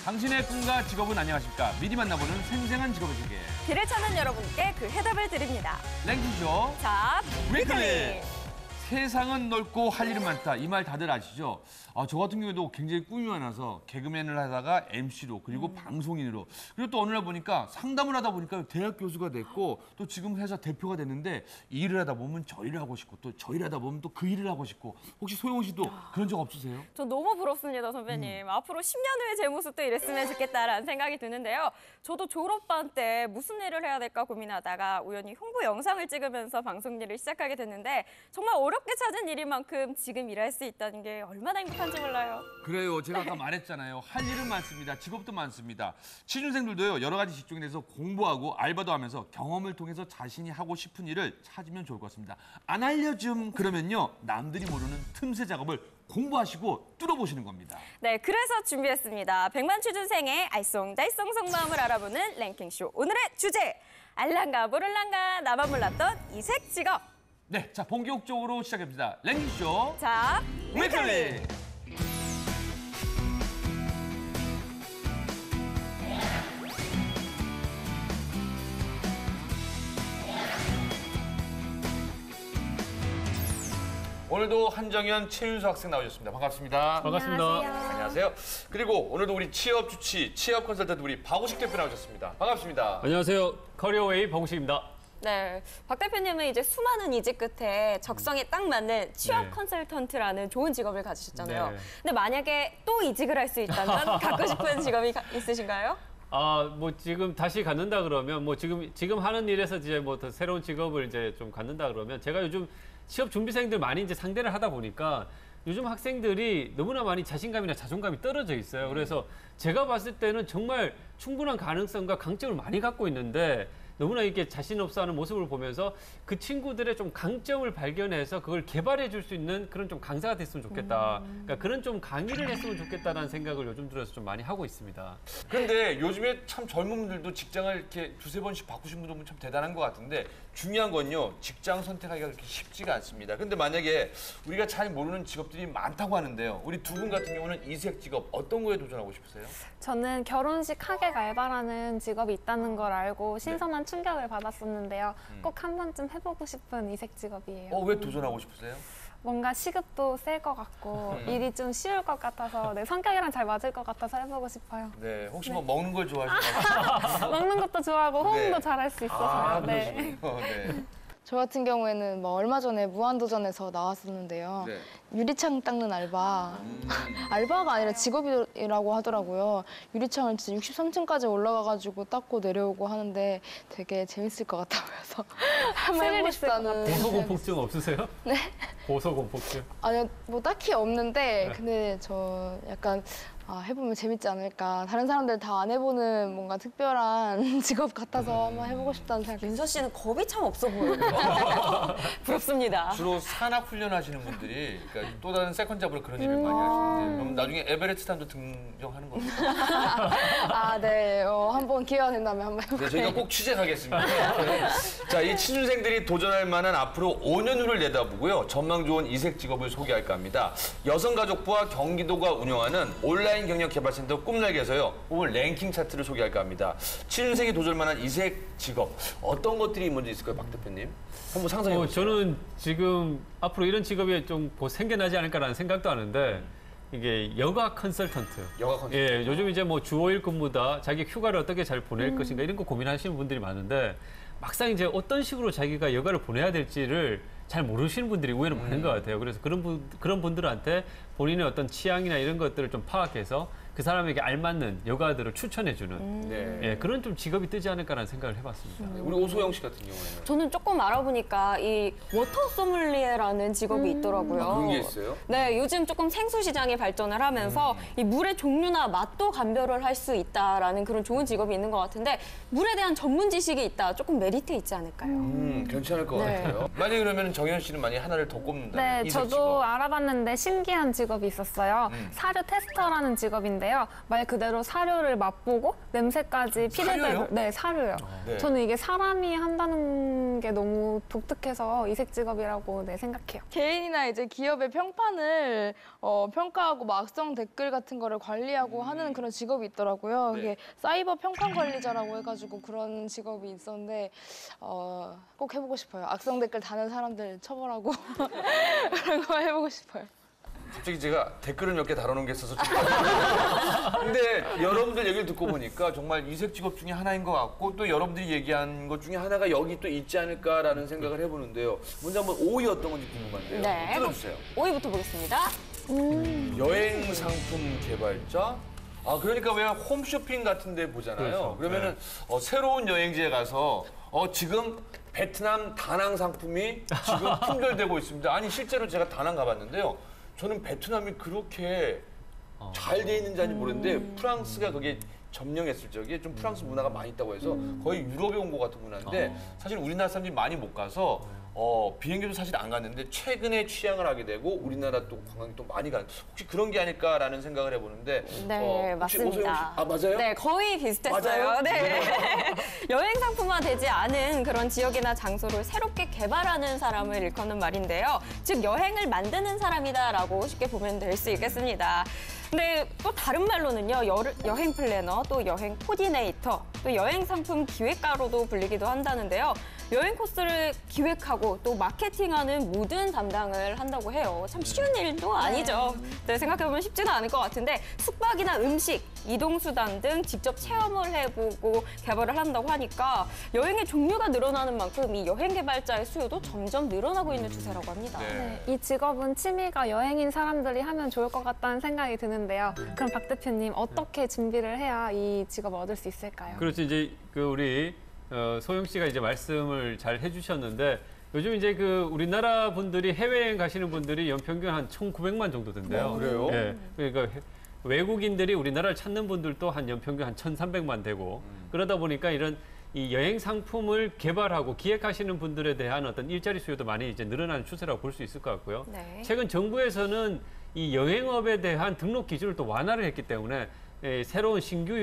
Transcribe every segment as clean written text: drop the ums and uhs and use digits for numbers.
당신의 꿈과 직업은 안녕하십니까? 미리 만나보는 생생한 직업의 세계. 길을 찾는 여러분께 그 해답을 드립니다. 랭킹쇼 자, 위클리! 세상은 넓고 할 일은 많다. 이 말 다들 아시죠? 저 같은 경우에도 굉장히 꿈이 많아서 개그맨을 하다가 MC로 그리고 방송인으로 그리고 또 어느 날 보니까 상담을 하다 보니까 대학 교수가 됐고 또 지금 회사 대표가 됐는데 이 일을 하다 보면 저 일을 하고 싶고 또 저 일을 하다 보면 또 그 일을 하고 싶고 혹시 소영 씨도 그런 적 없으세요? 저 너무 부럽습니다, 선배님. 앞으로 10년 후에 제 모습도 이랬으면 좋겠다라는 생각이 드는데요. 저도 졸업반 때 무슨 일을 해야 될까 고민하다가 우연히 홍보 영상을 찍으면서 방송 일을 시작하게 됐는데 정말 어렵게 찾은 일인 만큼 지금 일할 수 있다는 게 얼마나 행복한지 몰라요. 그래요. 제가 아까 말했잖아요. 할 일은 많습니다. 직업도 많습니다. 취준생들도요. 여러 가지 직종에 대해서 공부하고 알바도 하면서 경험을 통해서 자신이 하고 싶은 일을 찾으면 좋을 것 같습니다. 안 알려줌 그러면요. 남들이 모르는 틈새 작업을 공부하시고 뚫어보시는 겁니다. 네, 그래서 준비했습니다. 100만 취준생의 알쏭달쏭 속마음을 알아보는 랭킹쇼. 오늘의 주제, 알랑가 모를랑가 나만 몰랐던 이색 직업. 네, 자 본격적으로 시작합니다. 랭킹쇼 자, 위클리! 오늘도 한정현, 최윤수 학생 나오셨습니다. 반갑습니다. 반갑습니다. 안녕하세요. 그리고 오늘도 우리 취업 주치, 취업 컨설턴트 우리 박우식 대표 나오셨습니다. 반갑습니다. 안녕하세요. 커리어웨이 박우식입니다. 네, 박 대표님은 이제 수많은 이직 끝에 적성에 딱 맞는 취업 네. 컨설턴트라는 좋은 직업을 가지셨잖아요. 네. 근데 만약에 또 이직을 할 수 있다면 갖고 싶은 직업이 있으신가요? 뭐 지금 다시 갖는다 그러면 뭐 지금 하는 일에서 이제 뭐 더 새로운 직업을 이제 좀 갖는다 그러면 제가 요즘 취업 준비생들 많이 이제 상대를 하다 보니까 요즘 학생들이 너무나 많이 자신감이나 자존감이 떨어져 있어요. 그래서 제가 봤을 때는 정말 충분한 가능성과 강점을 많이 갖고 있는데 너무나 이렇게 자신 없어하는 모습을 보면서 그 친구들의 좀 강점을 발견해서 그걸 개발해 줄 수 있는 그런 좀 강사가 됐으면 좋겠다. 그러니까 그런 좀 강의를 했으면 좋겠다라는 생각을 요즘 들어서 좀 많이 하고 있습니다. 그런데 요즘에 참 젊은 분들도 직장을 이렇게 두세 번씩 바꾸신 분들은 참 대단한 것 같은데 중요한 건요. 직장 선택하기가 그렇게 쉽지가 않습니다. 근데 만약에 우리가 잘 모르는 직업들이 많다고 하는데요. 우리 두 분 같은 경우는 이색 직업 어떤 거에 도전하고 싶으세요? 저는 결혼식 하객 알바라는 직업이 있다는 걸 알고 신선한 충격을 받았었는데요. 꼭 한 번쯤 해보고 싶은 이색 직업이에요. 왜 도전하고 싶으세요? 뭔가 시급도 셀 것 같고 일이 좀 쉬울 것 같아서 성격이랑 잘 맞을 것 같아서 해보고 싶어요. 네, 혹시 뭐 먹는 걸 좋아하시나요? 먹는 것도 좋아하고 호응도 네. 잘할 수 있어서요. 네. 그러시군요. 네. 저 같은 경우에는 뭐 얼마 전에 무한도전에서 나왔었는데요. 네. 유리창 닦는 알바. 알바가 아니라 직업이라고 하더라고요. 유리창을 진짜 63층까지 올라가가지고 닦고 내려오고 하는데 되게 재밌을 것 같아 보여서 한번 해보고 싶다는. 고소공포증 없으세요? 네? 고소공포증. 아니요, 뭐 딱히 없는데 근데 저 약간 해보면 재밌지 않을까. 다른 사람들 다 안 해보는 뭔가 특별한 직업 같아서 한번 해보고 싶다는 생각이. 윤서 씨는 겁이 참 없어 보여요. 부럽습니다. 주로 산악 훈련하시는 분들이 그러니까 또 다른 세컨 잡으로 그런 일을 많이 하시는데 그럼 나중에 에베레스트 산도 등정하는 겁니까? 네. 한번 기회가 된다면 한번 해볼게요. 네, 저희가 꼭 취재하겠습니다. 자, 이 취준생들이 도전할 만한 앞으로 5년 후를 내다보고요. 전망 좋은 이색 직업을 소개할까 합니다. 여성가족부와 경기도가 운영하는 온라인 경력 개발센터 꿈날개에서요. 오늘 랭킹 차트를 소개할까 합니다. 취준생이 도전할 만한 이색 직업 어떤 것들이 먼저 있을까요, 박 대표님? 한번 상상해 보세요. 저는 지금 앞으로 이런 직업이 좀 생겨나지 않을까라는 생각도 하는데 이게 여가 컨설턴트. 여가 컨설턴트. 예, 요즘 이제 뭐 주 5일 근무다 자기 휴가를 어떻게 잘 보낼 것인가 이런 거 고민하시는 분들이 많은데 막상 이제 어떤 식으로 자기가 여가를 보내야 될지를 잘 모르시는 분들이 의외로 많은 것 같아요. 그래서 그런 분들한테 본인의 어떤 취향이나 이런 것들을 좀 파악해서 그 사람에게 알맞는 여가들을 추천해주는 네. 예, 그런 좀 직업이 뜨지 않을까라는 생각을 해봤습니다. 우리 오소영 씨 같은 경우에는 저는 조금 알아보니까 이 워터 소믈리에라는 직업이 있더라고요. 그런 게 있어요? 네, 요즘 조금 생수 시장이 발전을 하면서 이 물의 종류나 맛도 감별을 할 수 있다라는 그런 좋은 직업이 있는 것 같은데 물에 대한 전문 지식이 있다. 조금 메리트 있지 않을까요? 괜찮을 것 같아요. 만약에 그러면 정현 씨는 만약에 하나를 더 꼽는다면 네, 이색 저도 직업. 알아봤는데 신기한 직업 직업이 있었어요. 사료 테스터라는 직업인데요. 말 그대로 사료를 맛보고 냄새까지 사료요? 피드백을 네, 사료요. 네. 저는 이게 사람이 한다는 게 너무 독특해서 이색 직업이라고 네, 생각해요. 개인이나 이제 기업의 평판을 평가하고 막 악성 댓글 같은 거를 관리하고 하는 그런 직업이 있더라고요. 네. 그게 사이버 평판 관리자라고 해가지고 그런 직업이 있었는데 꼭 해보고 싶어요. 악성 댓글 다는 사람들 처벌하고 그런 거 해보고 싶어요. 갑자기 제가 댓글을 몇 개 달아놓은 게 있어서 좀 근데 여러분들 얘기를 듣고 보니까 정말 이색 직업 중에 하나인 것 같고 또 여러분들이 얘기한 것 중에 하나가 여기 또 있지 않을까라는 생각을 해보는데요. 먼저 한번 5위 어떤 건지 궁금한데요. 네. 뜯어주세요. 5위부터 보겠습니다. 여행 상품 개발자? 아, 그러니까 왜 홈쇼핑 같은 데 보잖아요. 그렇죠. 그러면은 새로운 여행지에 가서 지금 베트남 다낭 상품이 지금 품절되고 있습니다. 아니, 실제로 제가 다낭 가봤는데요. 저는 베트남이 그렇게 잘 돼 있는지 아닌지 모르는데 프랑스가 그게 점령했을 적에 좀 프랑스 문화가 많이 있다고 해서 거의 유럽에 온 것 같은 문화인데 사실 우리나라 사람들이 많이 못 가서 비행기도 사실 안 갔는데 최근에 취향을 하게 되고 우리나라 또 관광이 또 많이 간 혹시 그런 게 아닐까라는 생각을 해보는데 네, 혹시 맞습니다. 오소영 씨, 아, 맞아요? 네, 거의 비슷했어요. 맞아요? 네. 여행 상품화 되지 않은 그런 지역이나 장소를 새롭게 개발하는 사람을 일컫는 말인데요. 즉 여행을 만드는 사람이다라고 쉽게 보면 될 수 있겠습니다. 근데 또 다른 말로는요, 여행 플래너, 또 여행 코디네이터, 또 여행 상품 기획가로도 불리기도 한다는데요. 여행 코스를 기획하고 또 마케팅하는 모든 담당을 한다고 해요. 참 쉬운 일도 아니죠. 네, 생각해보면 쉽지는 않을 것 같은데 숙박이나 음식, 이동수단 등 직접 체험을 해보고 개발을 한다고 하니까 여행의 종류가 늘어나는 만큼 이 여행 개발자의 수요도 점점 늘어나고 있는 추세라고 합니다. 네. 이 직업은 취미가 여행인 사람들이 하면 좋을 것 같다는 생각이 드는데요. 그럼 박 대표님 어떻게 준비를 해야 이 직업을 얻을 수 있을까요? 그렇죠. 이제 우리 소영 씨가 이제 말씀을 잘 해주셨는데 요즘 이제 우리나라 분들이 해외여행 가시는 분들이 연평균 한 1,900만 정도 된대요. 그래요? 예. 그러니까 외국인들이 우리나라를 찾는 분들도 한 연평균 한 1,300만 되고 그러다 보니까 이런 이 여행 상품을 개발하고 기획하시는 분들에 대한 어떤 일자리 수요도 많이 이제 늘어나는 추세라고 볼 수 있을 것 같고요. 네. 최근 정부에서는 이 여행업에 대한 등록 기준을 또 완화를 했기 때문에 새로운 신규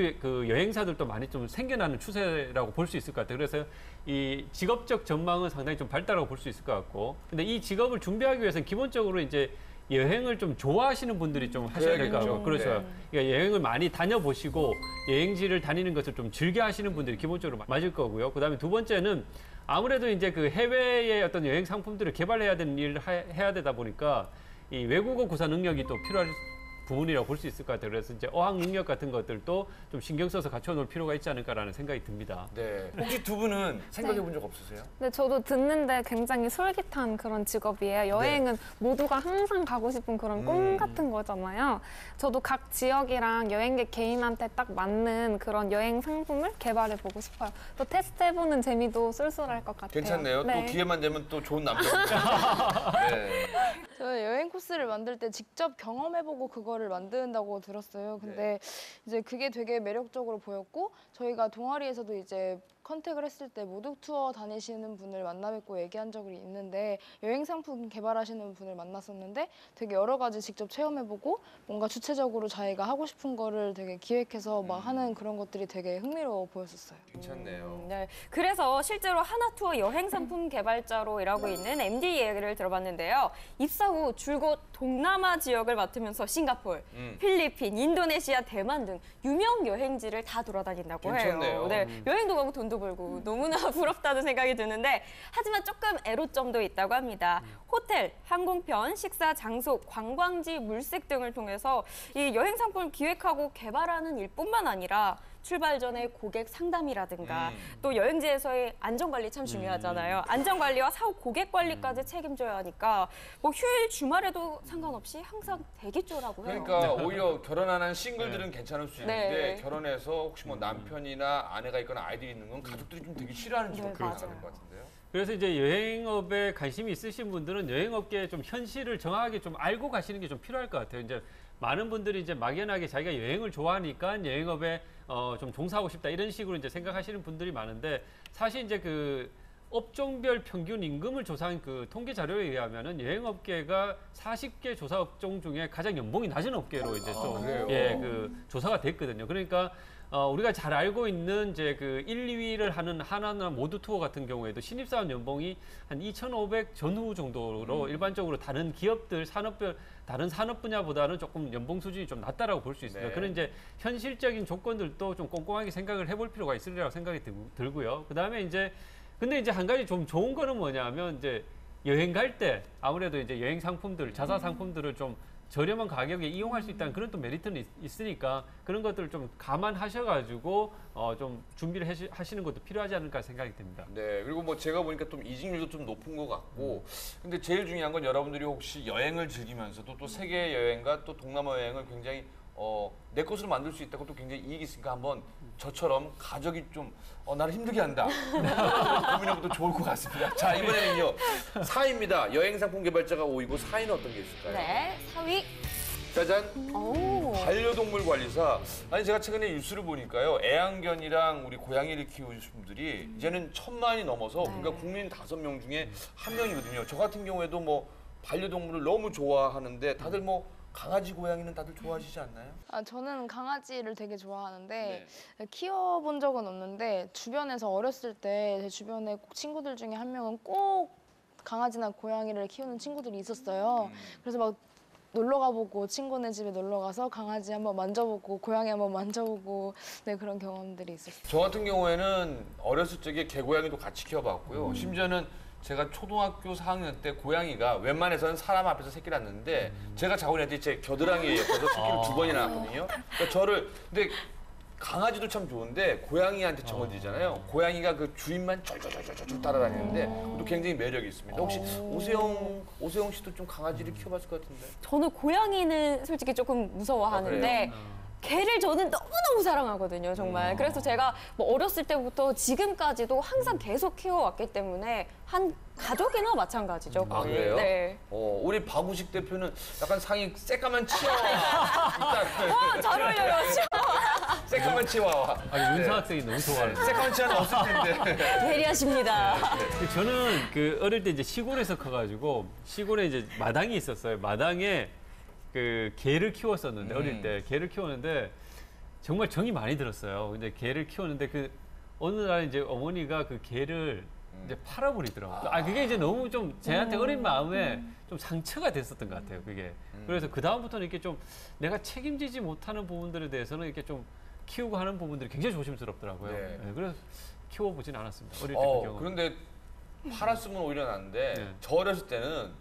여행사들도 많이 좀 생겨나는 추세라고 볼 수 있을 것 같아요. 그래서 이 직업적 전망은 상당히 좀 발달하고 볼 수 있을 것 같고, 근데 이 직업을 준비하기 위해서는 기본적으로 이제 여행을 좀 좋아하시는 분들이 좀 하셔야 될 것 같고, 그렇죠. 네. 그러니까 여행을 많이 다녀보시고 여행지를 다니는 것을 좀 즐겨 하시는 분들이 기본적으로 맞을 거고요. 그다음에 두 번째는 아무래도 이제 해외의 어떤 여행 상품들을 개발해야 되는 일을 해야 되다 보니까 이 외국어 구사 능력이 또 필요할 부분이라고 볼 수 있을 것 같아요. 그래서 이제 어학 능력 같은 것들도 좀 신경 써서 갖춰놓을 필요가 있지 않을까라는 생각이 듭니다. 네. 혹시 두 분은 생각해 본 적 없으세요? 근데 저도 듣는데 굉장히 솔깃한 그런 직업이에요. 여행은 모두가 항상 가고 싶은 그런 꿈 같은 거잖아요. 저도 각 지역이랑 여행객 개인한테 딱 맞는 그런 여행 상품을 개발해 보고 싶어요. 또 테스트해보는 재미도 쏠쏠할 것 같아요. 괜찮네요. 네. 또 기회만 되면 또 좋은 남자. 네. 저 여행 코스를 만들 때 직접 경험해보고 그거를 만든다고 들었어요. 근데 이제 그게 되게 매력적으로 보였고 저희가 동아리에서도 이제 컨택을 했을 때 모두 투어 다니시는 분을 만나 뵙고 얘기한 적이 있는데 여행 상품 개발하시는 분을 만났었는데 되게 여러 가지 직접 체험해보고 뭔가 주체적으로 자기가 하고 싶은 거를 되게 기획해서 막 하는 그런 것들이 되게 흥미로워 보였었어요. 괜찮네요. 네, 그래서 실제로 하나투어 여행 상품 개발자로 일하고 있는 MD 얘기를 들어봤는데요. 입사 후 줄곧 동남아 지역을 맡으면서 싱가포르, 필리핀, 인도네시아, 대만 등 유명 여행지를 다 돌아다닌다고 괜찮네요. 해요. 네, 여행도 가고 돈도 벌고 너무나 부럽다는 생각이 드는데 하지만 조금 애로점도 있다고 합니다. 호텔, 항공편, 식사, 장소, 관광지, 물색 등을 통해서 이 여행 상품을 기획하고 개발하는 일뿐만 아니라 출발 전에 고객 상담이라든가 또 여행지에서의 안전관리 참 중요하잖아요. 안전관리와 사후 고객 관리까지 책임져야 하니까 뭐 휴일 주말에도 상관없이 항상 대기조라고 해요. 그러니까 오히려 결혼 안 한 싱글들은 괜찮을 수 있는데 네. 결혼해서 혹시 뭐 남편이나 아내가 있거나 아이들이 있는 건 가족들이 좀 되게 싫어하는 직업이 맞아요. 것 같은데요. 그래서 이제 여행업에 관심이 있으신 분들은 여행업계의 좀 현실을 정확하게 좀 알고 가시는 게 좀 필요할 것 같아요. 이제 많은 분들이 이제 막연하게 자기가 여행을 좋아하니까 여행업에 좀 종사하고 싶다 이런 식으로 이제 생각하시는 분들이 많은데 사실 이제 업종별 평균 임금을 조사한 그 통계 자료에 의하면은 여행업계가 40개 조사 업종 중에 가장 연봉이 낮은 업계로 이제 좀 그래요? 그 조사가 됐거든요. 그러니까 우리가 잘 알고 있는 이제 그 1, 2위를 하는 하나나 모두 투어 같은 경우에도 신입사원 연봉이 한 2,500 전후 정도로 일반적으로 다른 기업들 다른 산업 분야보다는 조금 연봉 수준이 좀 낮다라고 볼 수 있습니다. 네. 그런 이제 현실적인 조건들도 좀 꼼꼼하게 생각을 해볼 필요가 있으리라고 생각이 들고요. 그다음에 이제 근데 이제 한 가지 좀 좋은 거는 뭐냐면 이제 여행 갈 때 아무래도 이제 여행 상품들, 자사 상품들을 좀 저렴한 가격에 이용할 수 있다는 그런 또 메리트는 있으니까 그런 것들을 좀 감안하셔가지고 좀 준비를 하시는 것도 필요하지 않을까 생각이 듭니다. 네, 그리고 뭐 제가 보니까 좀 이직률도 좀 높은 것 같고, 근데 제일 중요한 건 여러분들이 혹시 여행을 즐기면서도 또 세계 여행과 또 동남아 여행을 굉장히 내 것으로 만들 수 있다고 또 굉장히 이익이 있으니까 한번 저처럼 가족이 좀 나를 힘들게 한다 고민해봐도 좋을 것 같습니다. 자, 이번에는요 4위입니다. 여행상품 개발자가 5위고 4위는 어떤 게 있을까요? 네, 4위. 짜잔! 오. 반려동물 관리사. 아니 제가 최근에 뉴스를 보니까요. 애완견이랑 우리 고양이를 키우는 분들이 이제는 1,000만이 넘어서 그러니까 국민 5명 중에 1명이거든요. 저 같은 경우에도 뭐 반려동물을 너무 좋아하는데 다들 뭐 강아지, 고양이는 다들 좋아하시지 않나요? 저는 강아지를 되게 좋아하는데 키워본 적은 없는데 주변에서 어렸을 때 제 주변에 꼭 친구들 중에 한 명은 꼭 강아지나 고양이를 키우는 친구들이 있었어요. 그래서 막 놀러 가보고 친구네 집에 놀러 가서 강아지 한번 만져보고 고양이 한번 만져보고 네 그런 경험들이 있었어요. 저 같은 경우에는 어렸을 적에 개고양이도 같이 키워봤고요. 심지어는 제가 초등학교 4학년 때 고양이가 웬만해서는 사람 앞에서 새끼를 낳는데 제가 자고 있는데 제 겨드랑이에 옆에서 새끼를 2번이나 낳았거든요. 그러니까 근데 강아지도 참 좋은데 고양이한테 정어지잖아요. 고양이가 그 주인만 쫄쫄쫄쫄 따라다니는데 그것도 굉장히 매력이 있습니다. 혹시 오세영 씨도 좀 강아지를 키워봤을 것 같은데? 저는 고양이는 솔직히 조금 무서워하는데 개를 저는 너무너무 사랑하거든요, 정말. 그래서 제가 뭐 어렸을 때부터 지금까지도 항상 계속 키워왔기 때문에 한 가족이나 마찬가지죠. 아, 거의. 그래요? 네. 우리 박우식 대표는 약간 상이 새까만 치와와. 잘 어울려요, 새까만 치와와. 아니 윤서 학생이 너무 좋아해요. 새까만 치와는 없을 텐데. 예리하십니다. 저는 그 어릴 때 이제 시골에서 커가지고 시골에 이제 마당이 있었어요. 마당에 그 개를 키웠었는데 어릴 때 개를 키웠는데 정말 정이 많이 들었어요. 근데 개를 키웠는데 그 어느 날 이제 어머니가 그 개를 이제 팔아버리더라고요. 그게 이제 너무 좀 제한테 어린 마음에 좀 상처가 됐었던 것 같아요. 그게. 그래서 그 다음부터는 이렇게 좀 내가 책임지지 못하는 부분들에 대해서는 이렇게 좀 키우고 하는 부분들이 굉장히 조심스럽더라고요. 네. 네, 그래서 키워보진 않았습니다. 어릴 때 그 경험. 그런데 팔았으면 오히려 낫는데 네. 저 어렸을 때는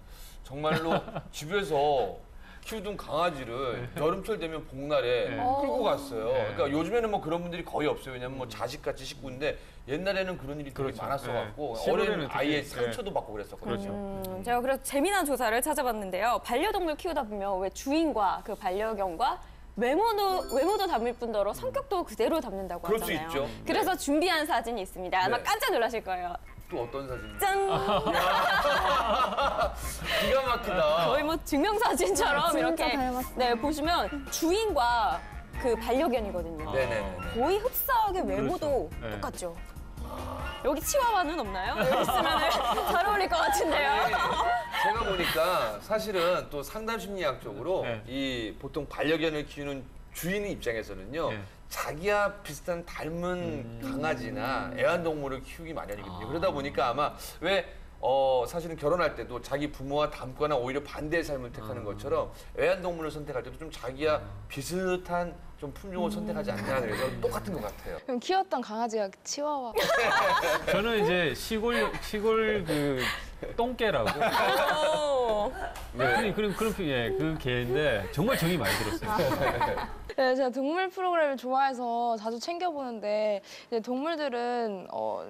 정말로 집에서 키우던 강아지를 여름철 되면 복날에 네. 끌고 갔어요. 네. 그러니까 요즘에는 뭐 그런 분들이 거의 없어요. 왜냐면 뭐 자식같이 식구인데 옛날에는 그런 일이 되게 그렇죠. 많았어갖고 네. 어린 시골에는 아이의 특히, 상처도 받고 그랬었거든요. 그렇죠. 제가 그래서 재미난 조사를 찾아봤는데요. 반려동물 키우다 보면 왜 주인과 그 반려견과 외모도 담을 뿐더러 성격도 그대로 담는다고 그럴 수 하잖아요. 있죠. 그래서 준비한 사진이 있습니다. 아마 네. 깜짝 놀라실 거예요. 또 어떤 사진이? 짠! 기가 막히다. 거의 뭐 증명사진처럼 진짜 이렇게 닮았어요. 네, 보시면 주인과 그 반려견이거든요. 네네네. 거의 흡사하게 외모도 그렇죠. 네. 똑같죠. 여기 치와와는 없나요? 여기 있으면 잘 어울릴 것 같은데요. 제가 보니까 사실은 또 상담 심리학적으로 네. 이 보통 반려견을 키우는 주인 입장에서는요. 네. 자기와 비슷한 닮은 강아지나 애완동물을 키우기 마련이거든요. 그러다 보니까 아마 왜 사실은 결혼할 때도 자기 부모와 닮거나 오히려 반대의 삶을 택하는 것처럼 애완동물을 선택할 때도 좀 자기와 비슷한 좀 품종을 선택하지 않냐 그래서 똑같은 것 같아요. 그럼 키웠던 강아지가 치와와. 저는 이제 시골 그 똥개라고. 오. 네. 그런 그 개인데 정말 정이 많이 들었어요. 네, 제가 동물 프로그램을 좋아해서 자주 챙겨보는데 이제 동물들은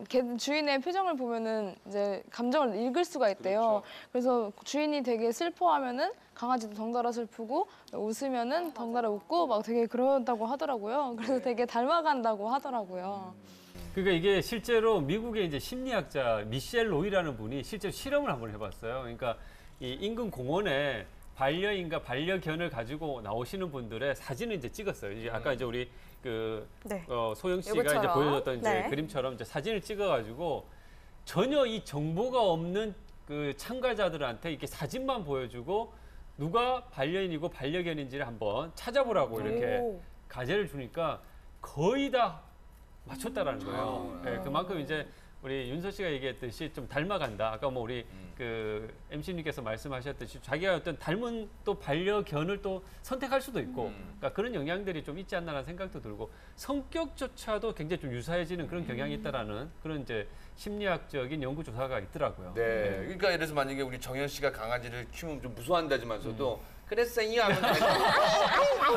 걔 주인의 표정을 보면은 이제 감정을 읽을 수가 있대요. 그래서 주인이 되게 슬퍼하면은 강아지도 덩달아 슬프고 웃으면은 덩달아 웃고 막 되게 그런다고 하더라고요. 그래서 되게 닮아간다고 하더라고요. 그러니까 이게 실제로 미국의 이제 심리학자 미셸 로이라는 분이 실제로 실험을 한번 해봤어요. 그러니까 이 인근 공원에 반려인과 반려견을 가지고 나오시는 분들의 사진을 이제 찍었어요. 이제 아까 이제 우리 그 네. 소영 씨가 이제 요거처럼. 보여줬던 이제 네. 그림처럼 이제 사진을 찍어가지고 전혀 이 정보가 없는 그 참가자들한테 이렇게 사진만 보여주고 누가 반려인이고 반려견인지를 한번 찾아보라고 이렇게 오. 과제를 주니까 거의 다 맞췄다라는 거예요. 네, 그만큼 이제 우리 윤서 씨가 얘기했듯이 좀 닮아간다. 아까 뭐 우리 그 MC님께서 말씀하셨듯이 자기가 어떤 닮은 또 반려견을 또 선택할 수도 있고 그러니까 그런 영향들이 좀 있지 않나라는 생각도 들고 성격조차도 굉장히 좀 유사해지는 그런 경향이 있다라는 그런 이제 심리학적인 연구 조사가 있더라고요. 네. 그러니까 예를 들어서 만약에 우리 정현 씨가 강아지를 키우면 좀 무서워한다지만서도 그랬어요 하면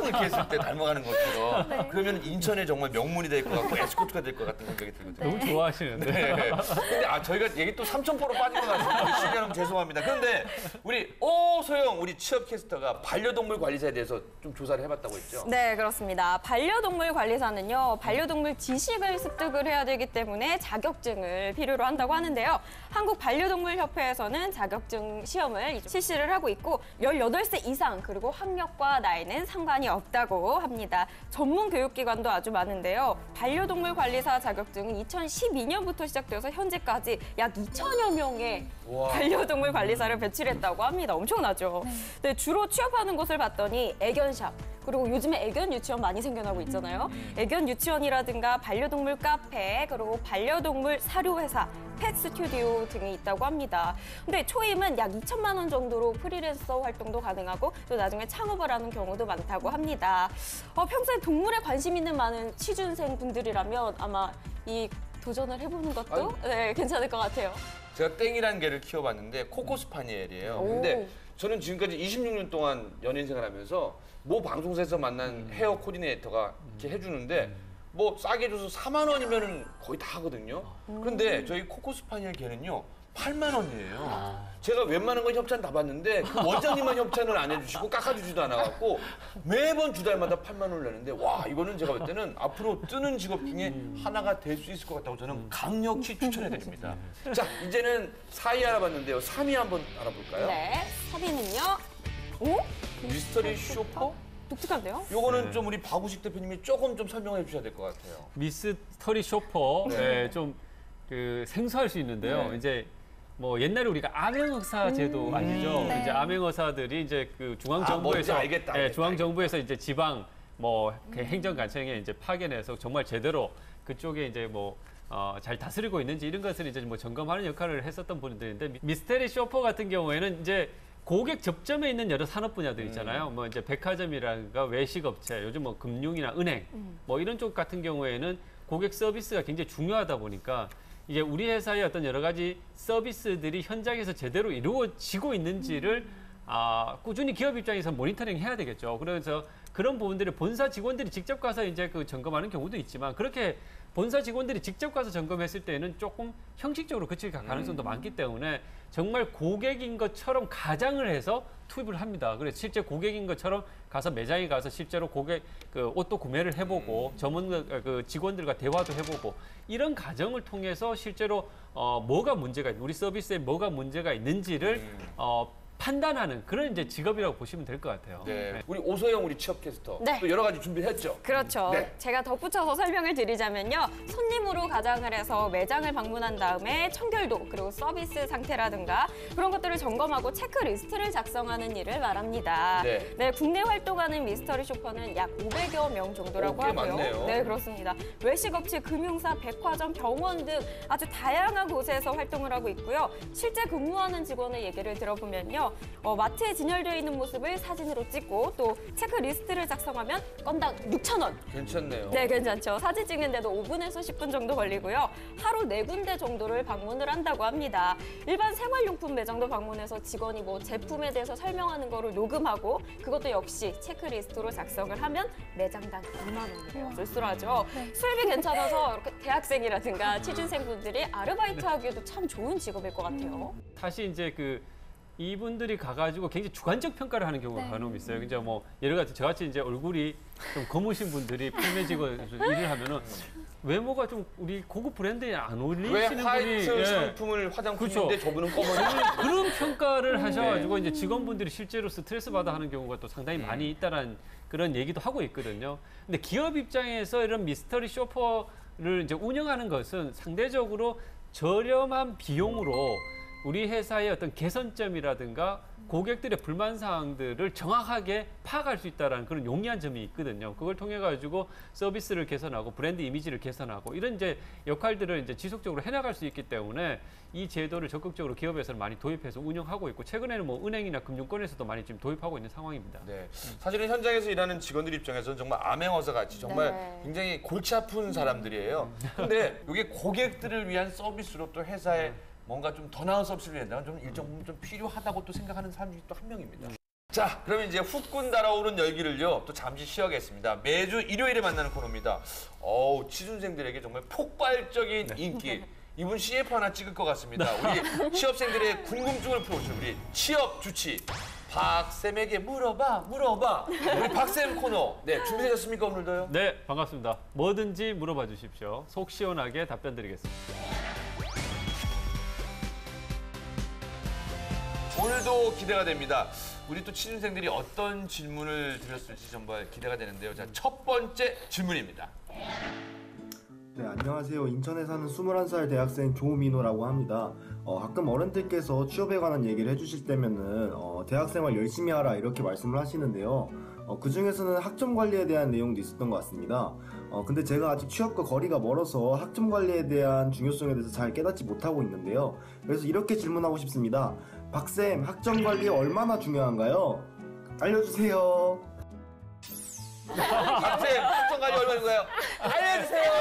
이렇게 했을 때 닮아가는 것처럼 그러면 인천에 정말 명문이 될 것 같고 에스코트가 될 것 같은 생각이 들거든요. 너무 좋아하시는데. 네. 근데 저희가 얘기 또 3,000%로 빠진 것 같습니다. 시간은 죄송합니다. 그런데 우리 오소영 우리 취업 캐스터가 반려동물 관리사에 대해서 좀 조사를 해봤다고 했죠? 네, 그렇습니다. 반려동물 관리사는요, 반려동물 지식을 습득을 해야 되기 때문에 자격증을 필요로 한다고 하는데요. 한국 반려동물 협회에서는 자격증 시험을 실시를 하고 있고 18세 이상 그리고 학력과 나이는 상관이 없다고 합니다. 전문 교육기관도 아주 많은데요. 반려동물 관리사 자격증은 2012년부터 시작되어서 현재까지 약 2천여 명의 우와. 반려동물 관리사를 배출했다고 합니다. 엄청나죠? 네, 주로 취업하는 곳을 봤더니 애견샵, 그리고 요즘에 애견 유치원 많이 생겨나고 있잖아요. 애견 유치원이라든가 반려동물 카페, 그리고 반려동물 사료회사, 펫 스튜디오 등이 있다고 합니다. 근데 초임은 약 2천만 원 정도로 프리랜서 활동도 가능하고 또 나중에 창업을 하는 경우도 많다고 합니다. 평소에 동물에 관심 있는 많은 취준생 분들이라면 아마 이 도전을 해보는 것도 네, 괜찮을 것 같아요. 제가 땡이라는 개를 키워봤는데 코코스파니엘이에요. 오. 근데 저는 지금까지 26년 동안 연예인 생활하면서 모 방송사에서 만난 헤어 코디네이터가 이렇게 해주는데 뭐 싸게 해줘서 4만 원이면 거의 다 하거든요. 그런데 저희 코코스파니엘 개는요 8만 원이에요. 제가 웬만한 건 협찬 다 받는데 그 원장님만 협찬을 안 해주시고 깎아주지도 않아갖고 매번 두 달마다 8만 원을 내는데 와 이거는 제가 볼 때는 앞으로 뜨는 직업 중에 하나가 될 수 있을 것 같다고 저는 강력히 추천해드립니다. 자 이제는 4위 알아봤는데요. 3위 한번 알아볼까요? 네, 3위는요. 오? 미스터리 쇼퍼? 독특한데요? 요거는 좀 우리 박우식 대표님이 조금 좀 설명해 주셔야 될 것 같아요. 미스터리 쇼퍼 네. 좀 그 생소할 수 있는데요. 네. 이제 뭐 옛날에 우리가 암행어사 제도 아시죠? 네. 이제 암행어사들이 이제 그 뭔지 중앙정부에서 알겠다. 중앙정부에서 이제 지방 뭐 행정관청에 이제 파견해서 정말 제대로 그쪽에 이제 뭐 잘 다스리고 있는지 이런 것을 이제 뭐 점검하는 역할을 했었던 분들인데 미스터리 쇼퍼 같은 경우에는 이제 고객 접점에 있는 여러 산업 분야들 있잖아요. 뭐 이제 백화점이라든가 외식업체, 요즘 뭐 금융이나 은행, 뭐 이런 쪽 같은 경우에는 고객 서비스가 굉장히 중요하다 보니까 이게 우리 회사의 어떤 여러 가지 서비스들이 현장에서 제대로 이루어지고 있는지를 꾸준히 기업 입장에서 모니터링 해야 되겠죠. 그래서 그런 부분들을 본사 직원들이 직접 가서 이제 그 점검하는 경우도 있지만 그렇게 본사 직원들이 직접 가서 점검했을 때는 조금 형식적으로 그칠 가능성도 많기 때문에 정말 고객인 것처럼 가장을 해서 투입을 합니다. 그래서 실제 고객인 것처럼 가서 매장에 가서 실제로 고객 그 옷도 구매를 해보고 전문 그 직원들과 대화도 해보고 이런 과정을 통해서 실제로 뭐가 문제가 우리 서비스에 뭐가 문제가 있는지를 판단하는 그런 이제 직업이라고 보시면 될 것 같아요. 네. 우리 오소영 우리 취업 캐스터 네. 또 여러 가지 준비했죠. 그렇죠. 네. 제가 덧붙여서 설명을 드리자면요. 손님으로 가장을 해서 매장을 방문한 다음에 청결도 그리고 서비스 상태라든가 그런 것들을 점검하고 체크리스트를 작성하는 일을 말합니다. 네. 국내 활동하는 미스터리 쇼퍼는 약 500여 명 정도라고 꽤 하고요. 많네요. 네, 그렇습니다. 외식업체, 금융사, 백화점, 병원 등 아주 다양한 곳에서 활동을 하고 있고요. 실제 근무하는 직원의 얘기를 들어보면요. 마트에 진열되어 있는 모습을 사진으로 찍고 또 체크리스트를 작성하면 건당 6,000원. 괜찮네요. 네, 괜찮죠. 사진 찍는데도 5분에서 10분 정도 걸리고요. 하루 4군데 정도를 방문을 한다고 합니다. 일반 생활용품 매장도 방문해서 직원이 뭐 제품에 대해서 설명하는 거를 녹음하고 그것도 역시 체크리스트로 작성을 하면 매장당 2만 원이래요. 쏠쏠하죠. 수입이 괜찮아서 이렇게 대학생이라든가 취준생분들이 아르바이트 하기에도 참 좋은 직업일 것 같아요. 사실 이제 이분들이 가가지고 굉장히 주관적 평가를 하는 경우가 간혹 있어요. 이제 뭐 예를 가지 저같이 이제 얼굴이 좀 검으신 분들이 필매직을 일을 하면은 외모가 좀 우리 고급 브랜드에 안 왜 어울리시는 화이트 분이 상품을 화장품인데 그렇죠. 저분은 검은이 그런 평가를 하셔가지고 이제 직원분들이 실제로 스트레스 받아 하는 경우가 또 상당히 많이 있다라는 그런 얘기도 하고 있거든요. 근데 기업 입장에서 이런 미스터리 쇼퍼를 이제 운영하는 것은 상대적으로 저렴한 비용으로 우리 회사의 어떤 개선점이라든가 고객들의 불만 사항들을 정확하게 파악할 수 있다는 그런 용이한 점이 있거든요. 그걸 통해 가지고 서비스를 개선하고 브랜드 이미지를 개선하고 이런 이제 역할들을 이제 지속적으로 해나갈 수 있기 때문에 이 제도를 적극적으로 기업에서는 많이 도입해서 운영하고 있고 최근에는 뭐 은행이나 금융권에서도 많이 지금 도입하고 있는 상황입니다. 네. 사실은 현장에서 일하는 직원들 입장에서는 정말 암행어사 같이 정말 네. 굉장히 골치 아픈 사람들이에요. 근데 이게 고객들을 위한 서비스로 또 회사에 뭔가 좀 더 나은 서비스를 낸다면 좀 일정 부분 좀 필요하다고 또 생각하는 사람이 또 한 명입니다. 자, 그러면 이제 후끈 달아오른 열기를요, 또 잠시 쉬어가겠습니다. 매주 일요일에 만나는 코너입니다. 취준생들에게 정말 폭발적인 인기. 이분 CF 하나 찍을 것 같습니다. 우리 취업생들의 궁금증을 풀어줄 우리 취업 주치. 박쌤에게 물어봐. 우리 박쌤 코너. 네, 준비되셨습니까, 오늘도요? 네, 반갑습니다. 뭐든지 물어봐 주십시오. 속 시원하게 답변 드리겠습니다. 오늘도 기대가 됩니다. 우리 또 취준생들이 어떤 질문을 드렸을지 정말 기대가 되는데요. 자, 첫 번째 질문입니다. 네, 안녕하세요. 인천에 사는 21살 대학생 조민호라고 합니다. 가끔 어른들께서 취업에 관한 얘기를 해주실 때면은 대학생활 열심히 하라 이렇게 말씀을 하시는데요. 그 중에서는 학점 관리에 대한 내용도 있었던 것 같습니다. 근데 제가 아직 취업과 거리가 멀어서 학점 관리에 대한 중요성에 대해서 잘 깨닫지 못하고 있는데요. 그래서 이렇게 질문하고 싶습니다. 박쌤, 학점 관리 얼마나 중요한가요? 알려주세요. 박쌤, 학점 관리 얼마인가요? 알려주세요.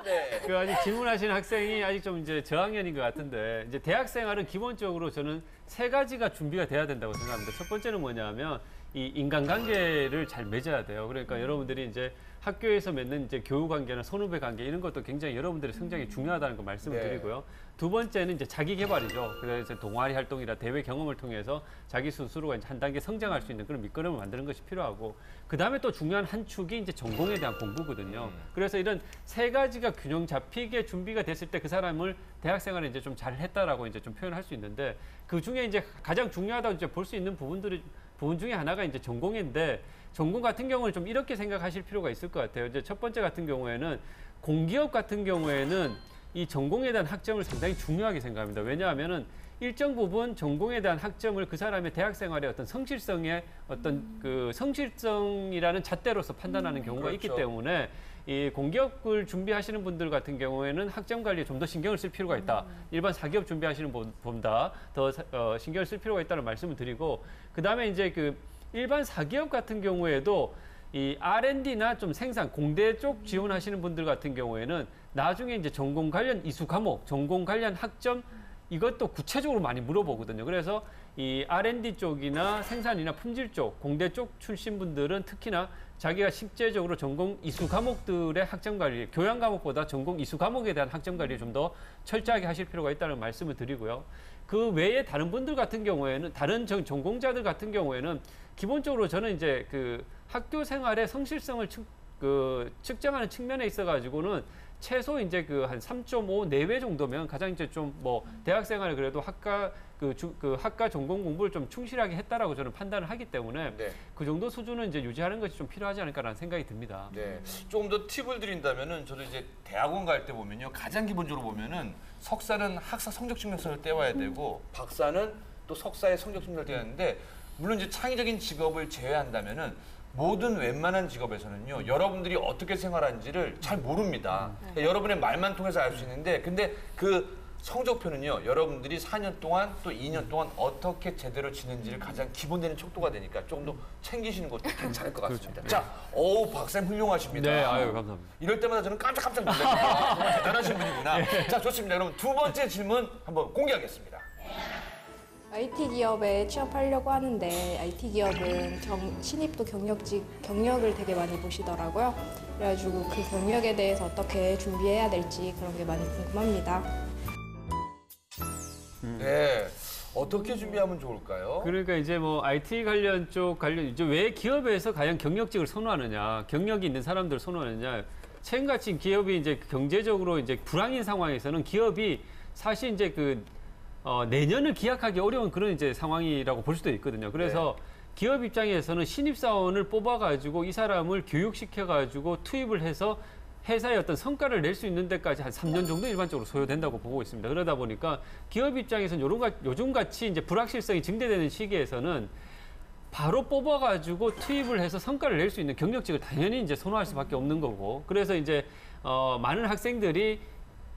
네. 그 아직 질문하시는 학생이 아직 좀 이제 저학년인 것 같은데 이제 대학 생활은 기본적으로 저는 세 가지가 준비가 돼야 된다고 생각합니다. 첫 번째는 뭐냐면 이 인간관계를 잘 맺어야 돼요. 그러니까 여러분들이 이제 학교에서 맺는 이제 교우 관계나 선후배 관계 이런 것도 굉장히 여러분들의 성장이 중요하다는 거 말씀을 네. 드리고요. 두 번째는 이제 자기 개발이죠. 그래서 동아리 활동이나 대외 경험을 통해서 자기 스스로가 이제 한 단계 성장할 수 있는 그런 밑거름을 만드는 것이 필요하고 그 다음에 또 중요한 한 축이 이제 전공에 대한 공부거든요. 그래서 이런 세 가지가 균형 잡히게 준비가 됐을 때 그 사람을 대학 생활에 이제 좀 잘했다라고 이제 좀 표현할 수 있는데 그 중에 이제 가장 중요하다고 이제 볼 수 있는 부분 중에 하나가 이제 전공인데 전공 같은 경우는 좀 이렇게 생각하실 필요가 있을 것 같아요. 이제 첫 번째 같은 경우에는 공기업 같은 경우에는 이 전공에 대한 학점을 상당히 중요하게 생각합니다. 왜냐하면은 일정 부분 전공에 대한 학점을 그 사람의 대학 생활의 어떤 성실성의 어떤 그 성실성이라는 잣대로서 판단하는 경우가 있기 그렇죠. 때문에 이 공기업을 준비하시는 분들 같은 경우에는 학점 관리에 좀 더 신경을 쓸 필요가 있다. 일반 사기업 준비하시는 분보다 더 신경을 쓸 필요가 있다는 말씀을 드리고 그다음에 이제 그 일반 사기업 같은 경우에도 이 R&D나 좀 생산, 공대 쪽 지원하시는 분들 같은 경우에는 나중에 이제 전공 관련 이수 과목, 전공 관련 학점 이것도 구체적으로 많이 물어보거든요. 그래서 이 R&D 쪽이나 생산이나 품질 쪽, 공대 쪽 출신 분들은 특히나 자기가 실제적으로 전공 이수 과목들의 학점 관리, 교양 과목보다 전공 이수 과목에 대한 학점 관리를 좀 더 철저하게 하실 필요가 있다는 말씀을 드리고요. 그 외에 다른 분들 같은 경우에는 다른 전공자들 같은 경우에는 기본적으로 저는 이제 그 학교 생활의 성실성을 측정하는 측면에 있어 가지고는 최소 이제 그 한 3.5 내외 정도면 가장 이제 좀 뭐 대학 생활을 그래도 학과 학과 전공 공부를 좀 충실하게 했다라고 저는 판단을 하기 때문에 네. 그 정도 수준은 이제 유지하는 것이 좀 필요하지 않을까라는 생각이 듭니다. 네. 조금 더 팁을 드린다면은 저도 이제 대학원 갈 때 보면요. 가장 기본적으로 보면은 석사는 학사 성적 증명서를 떼와야 되고 박사는 또 석사의 성적 증명을 떼야 하는데 물론 이제 창의적인 직업을 제외한다면은 모든 웬만한 직업에서는요. 여러분들이 어떻게 생활하는지를 잘 모릅니다. 그러니까 여러분의 말만 통해서 알 수 있는데 근데 그 성적표는요. 여러분들이 4년 동안 또 2년 동안 어떻게 제대로 지낸지를 가장 기본되는 척도가 되니까 조금 더 챙기시는 것도 괜찮을 것 같습니다. 자, 박쌤 훌륭하십니다. 네, 아유 감사합니다. 이럴 때마다 저는 깜짝깜짝 놀라요. 아, 정말 대단하신 분이구나. 자, 좋습니다. 그럼 두 번째 질문 한번 공개하겠습니다. IT 기업에 취업하려고 하는데 IT 기업은 신입도 경력을 되게 많이 보시더라고요. 그래가지고 그 경력에 대해서 어떻게 준비해야 될지 그런 게 많이 궁금합니다. 네. 어떻게 준비하면 좋을까요? 그러니까 이제 뭐 IT 관련 이제 왜 기업에서 과연 경력직을 선호하느냐, 경력이 있는 사람들을 선호하느냐. 최근같이 기업이 이제 경제적으로 이제 불황인 상황에서는 기업이 사실 이제 내년을 기약하기 어려운 그런 이제 상황이라고 볼 수도 있거든요. 그래서 기업 입장에서는 신입사원을 뽑아가지고 이 사람을 교육시켜가지고 투입을 해서 회사의 어떤 성과를 낼 수 있는 데까지 한 3년 정도 일반적으로 소요된다고 보고 있습니다. 그러다 보니까 기업 입장에서는 요즘같이 이제 불확실성이 증대되는 시기에서는 바로 뽑아가지고 투입을 해서 성과를 낼 수 있는 경력직을 당연히 이제 선호할 수밖에 없는 거고, 그래서 이제 많은 학생들이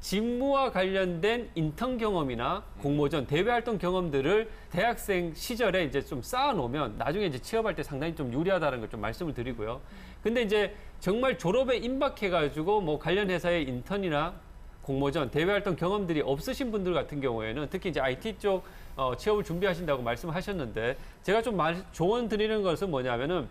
직무와 관련된 인턴 경험이나 공모전, 대외 활동 경험들을 대학생 시절에 이제 좀 쌓아놓으면 나중에 이제 취업할 때 상당히 좀 유리하다는 걸 좀 말씀을 드리고요. 근데 이제 정말 졸업에 임박해가지고 뭐 관련 회사의 인턴이나 공모전, 대외 활동 경험들이 없으신 분들 같은 경우에는 특히 이제 IT 쪽 취업을 준비하신다고 말씀하셨는데, 제가 좀 조언 드리는 것은 뭐냐면은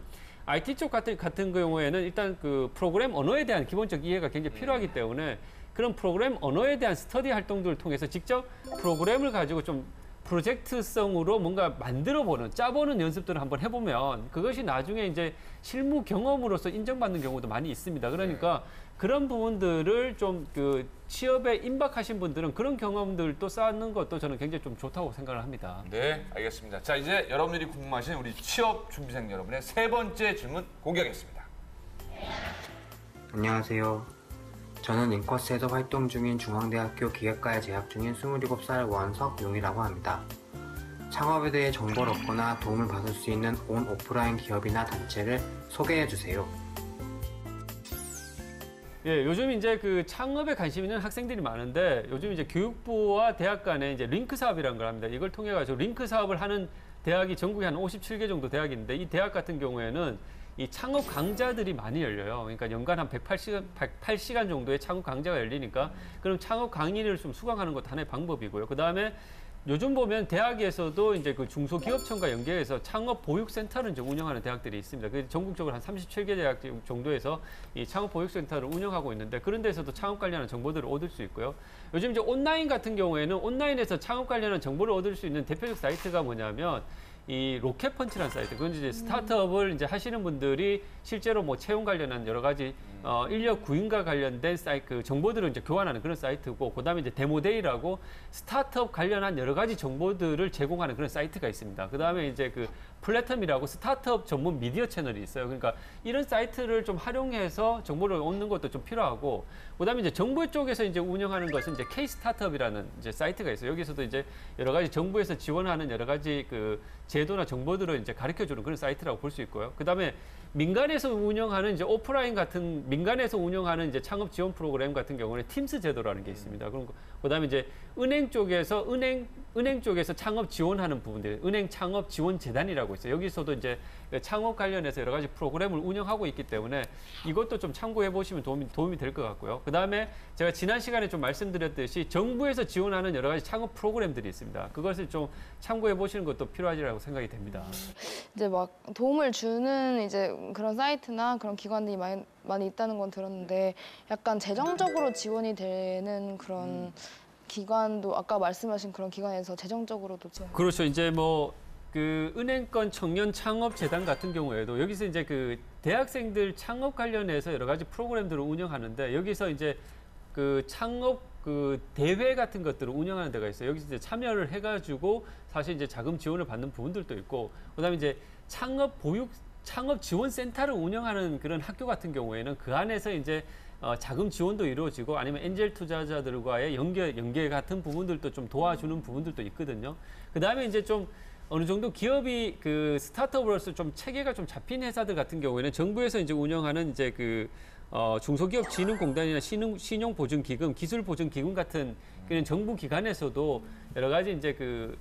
IT 쪽 같은 경우에는 일단 그 프로그램 언어에 대한 기본적 이해가 굉장히 필요하기 때문에 그런 프로그램 언어에 대한 스터디 활동들을 통해서 직접 프로그램을 가지고 좀 프로젝트성으로 뭔가 만들어보는, 짜보는 연습들을 한번 해보면 그것이 나중에 이제 실무 경험으로서 인정받는 경우도 많이 있습니다. 그러니까 그런 부분들을 좀 그 취업에 임박하신 분들은 그런 경험들도 쌓는 것도 저는 굉장히 좀 좋다고 생각을 합니다. 네, 알겠습니다. 자, 이제 여러분들이 궁금하신 우리 취업 준비생 여러분의 세 번째 질문 공개하겠습니다. 안녕하세요. 저는 인커스에서 활동 중인 중앙대학교 기획과에 재학 중인 27살 원석용이라고 합니다. 창업에 대해 정보를 얻거나 도움을 받을 수 있는 온 오프라인 기업이나 단체를 소개해 주세요. 예, 요즘 이제 그 창업에 관심 있는 학생들이 많은데 요즘 이제 교육부와 대학 간에 이제 링크 사업이라는 걸 합니다. 이걸 통해 가지고 링크 사업을 하는 대학이 전국에 한 57개 정도 대학인데, 이 대학 같은 경우에는 이 창업 강좌들이 많이 열려요. 그러니까 연간 한 108시간 정도의 창업 강좌가 열리니까 그럼 창업 강의를 좀 수강하는 것도 하나의 방법이고요. 그다음에 요즘 보면 대학에서도 이제 그 중소기업청과 연계해서 창업 보육센터를 이제 운영하는 대학들이 있습니다. 그 전국적으로 한 37개 대학 정도에서 이 창업 보육센터를 운영하고 있는데, 그런 데서도 창업 관련한 정보들을 얻을 수 있고요. 요즘 이제 온라인 같은 경우에는 온라인에서 창업 관련한 정보를 얻을 수 있는 대표적 사이트가 뭐냐면 이 로켓펀치라는 사이트. 그건 이제 스타트업을 이제 하시는 분들이 실제로 뭐 채용 관련한 여러 가지 인력 구인과 관련된 그 정보들을 이제 교환하는 그런 사이트고, 그다음에 이제 데모데이라고 스타트업 관련한 여러 가지 정보들을 제공하는 그런 사이트가 있습니다. 그다음에 이제 그 플랫텀이라고 스타트업 전문 미디어 채널이 있어요. 그러니까 이런 사이트를 좀 활용해서 정보를 얻는 것도 좀 필요하고, 그다음에 이제 정부 쪽에서 이제 운영하는 것은 이제 K 스타트업이라는 이제 사이트가 있어요. 여기서도 이제 여러 가지 정부에서 지원하는 여러 가지 그 제도나 정보들을 이제 가르쳐주는 그런 사이트라고 볼 수 있고요. 그다음에 민간에서 운영하는 이제 오프라인 같은 민간에서 운영하는 이제 창업 지원 프로그램 같은 경우는 팀스 제도라는 게 있습니다. 그다음에 이제 은행 쪽에서 창업 지원하는 부분들, 은행 창업 지원 재단이라고 있어요. 여기서도 이제 창업 관련해서 여러 가지 프로그램을 운영하고 있기 때문에 이것도 좀 참고해 보시면 도움이 될 것 같고요. 그다음에 제가 지난 시간에 좀 말씀드렸듯이 정부에서 지원하는 여러 가지 창업 프로그램들이 있습니다. 그것을 좀 참고해 보시는 것도 필요하리라고 생각이 됩니다. 이제 막 도움을 주는 이제 그런 사이트나 그런 기관들이 많이 있다는 건 들었는데, 약간 재정적으로 지원이 되는 그런 기관도 아까 말씀하신 그런 기관에서 재정적으로도 지원. 그렇죠. 이제 뭐 그 은행권 청년 창업 재단 같은 경우에도 여기서 이제 그 대학생들 창업 관련해서 여러 가지 프로그램들을 운영하는데, 여기서 이제 그 창업 그 대회 같은 것들을 운영하는 데가 있어요. 여기서 이제 참여를 해가지고 사실 이제 자금 지원을 받는 부분들도 있고, 그다음에 이제 창업 지원 센터를 운영하는 그런 학교 같은 경우에는 그 안에서 이제 자금 지원도 이루어지고 아니면 엔젤 투자자들과의 연계 같은 부분들도 좀 도와주는 부분들도 있거든요. 그다음에 이제 좀 어느 정도 기업이 그 스타트업으로서 좀 체계가 좀 잡힌 회사들 같은 경우에는 정부에서 이제 운영하는 이제 그 중소기업진흥공단이나 신용보증기금, 기술보증기금 같은 그런 정부 기관에서도 여러 가지 이제 그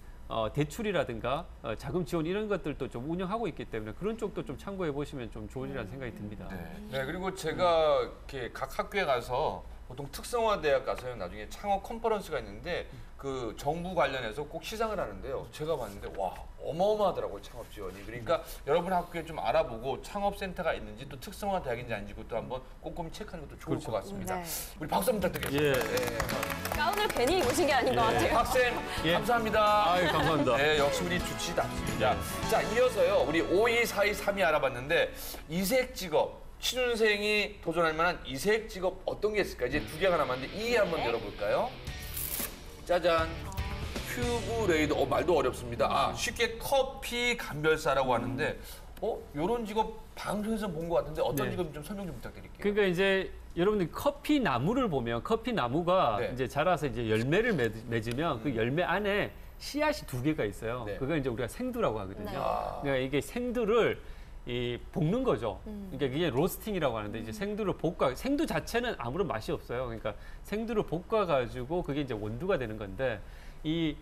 대출이라든가 자금 지원 이런 것들도 좀 운영하고 있기 때문에 그런 쪽도 좀 참고해 보시면 좀 좋으리라는 생각이 듭니다. 네, 그리고 제가 이렇게 각 학교에 가서 보통 특성화 대학 가서요, 나중에 창업 컨퍼런스가 있는데 그 정부 관련해서 꼭 시상을 하는데요. 제가 봤는데 와, 어마어마하더라고요, 창업 지원이. 그러니까 여러분 학교에 좀 알아보고 창업센터가 있는지 또 특성화 대학인지 아닌지 그것도 한번 꼼꼼히 체크하는 것도 좋을 것 같습니다. 네. 우리 박수 한번 부탁드리겠습니다. 예. 가운을 괜히 입으신 게 아닌 것 같아요. 박쌤 감사합니다. 아유, 감사합니다. 네, 역시 우리 주치답습니다. 자, 이어서요, 우리 5242-3이 알아봤는데 이색 직업, 취준생이 도전할 만한 이색 직업 어떤 게 있을까? 이제 두 개가 남았는데 이 한번 열어볼까요? 짜잔. 큐브 레이더. 말도 어렵습니다. 쉽게 커피 감별사라고 하는데 요런 직업 방송에서 본 것 같은데 어떤 네. 직업 좀 설명 좀 부탁드릴게요. 그러니까 이제 여러분들 커피 나무를 보면 커피 나무가 네. 이제 자라서 이제 열매를 맺으면 그 열매 안에 씨앗이 2개가 있어요. 네. 그걸 이제 우리가 생두라고 하거든요. 네. 그러니까 이게 생두를 볶는 거죠. 그러니까 이게 로스팅이라고 하는데 이제 생두를 볶아 생두 자체는 아무런 맛이 없어요. 그러니까 생두를 볶아 가지고 그게 이제 원두가 되는 건데 이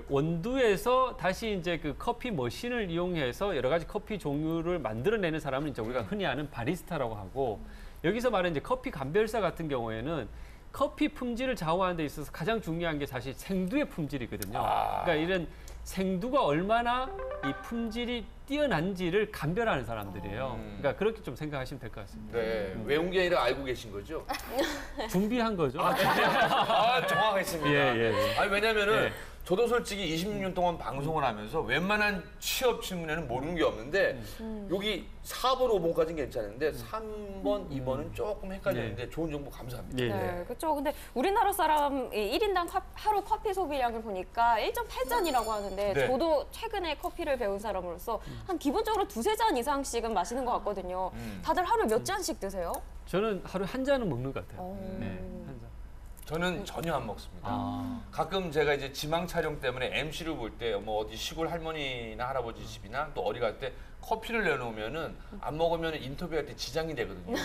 원두에서 다시 이제 그 커피 머신을 이용해서 여러 가지 커피 종류를 만들어내는 사람은 이제 우리가 흔히 아는 바리스타라고 하고 여기서 말하는 이제 커피 감별사 같은 경우에는 커피 품질을 좌우하는 데 있어서 가장 중요한 게 사실 생두의 품질이거든요. 그러니까 이런 생두가 얼마나 이 품질이 뛰어난지를 감별하는 사람들이에요. 그러니까 그렇게 좀 생각하시면 될 것 같습니다. 네, 외운 게 아니라 알고 계신 거죠? 준비한 거죠. 정확했습니다. 예. 아니 왜냐면은 예. 저도 솔직히 26년 동안 방송을 하면서 웬만한 취업 질문에는 모르는 게 없는데 여기 4번, 5번까지는 괜찮은데 3번, 2번은 조금 헷갈리는데 좋은 정보 감사합니다. 예. 네, 그렇죠. 근데 우리나라 사람 1인당 하루 커피 소비량을 보니까 1.8잔이라고 하는데 네. 저도 최근에 커피를 배운 사람으로서 한 기본적으로 2-3잔 이상씩은 마시는 것 같거든요. 다들 하루 몇 잔씩 드세요? 저는 하루에 한 잔은 먹는 것 같아요. 오. 네, 한 잔. 저는 전혀 안 먹습니다. 아. 가끔 제가 이제 지망 촬영 때문에 MC를 볼 때 뭐 어디 시골 할머니나 할아버지 집이나 또 어디 갈 때 커피를 내놓으면은 안 먹으면 인터뷰할 때 지장이 되거든요.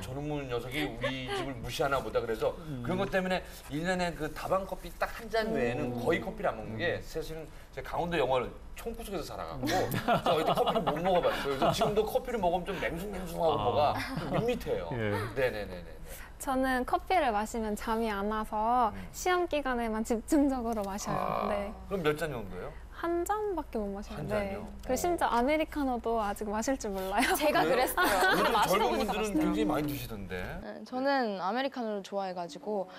저놈의 녀석이 우리 집을 무시하나 보다. 그래서 그런 것 때문에 1년에 그 다방 커피 딱 한 잔 외에는 거의 커피를 안 먹는 게 사실은 제가 강원도 영월 총구석에서 살아갖고 제가 어디 커피를 못 먹어봤어요. 그래서 지금도 커피를 먹으면 좀 맹숭맹숭하고 뭐가 좀 밋밋해요. 예. 네네네네. 저는 커피를 마시면 잠이 안 와서 시험 기간에만 집중적으로 마셔요. 네. 그럼 몇 잔 정도예요? 한 잔밖에 못 마셔요. 한 네. 잔이요? 그리고 심지어 아메리카노도 아직 마실 줄 몰라요. 제가 그랬어요. 요즘 마시다 젊은 보니까 분들은 맛있어요. 굉장히 많이 드시던데. 네, 저는 아메리카노를 좋아해가지고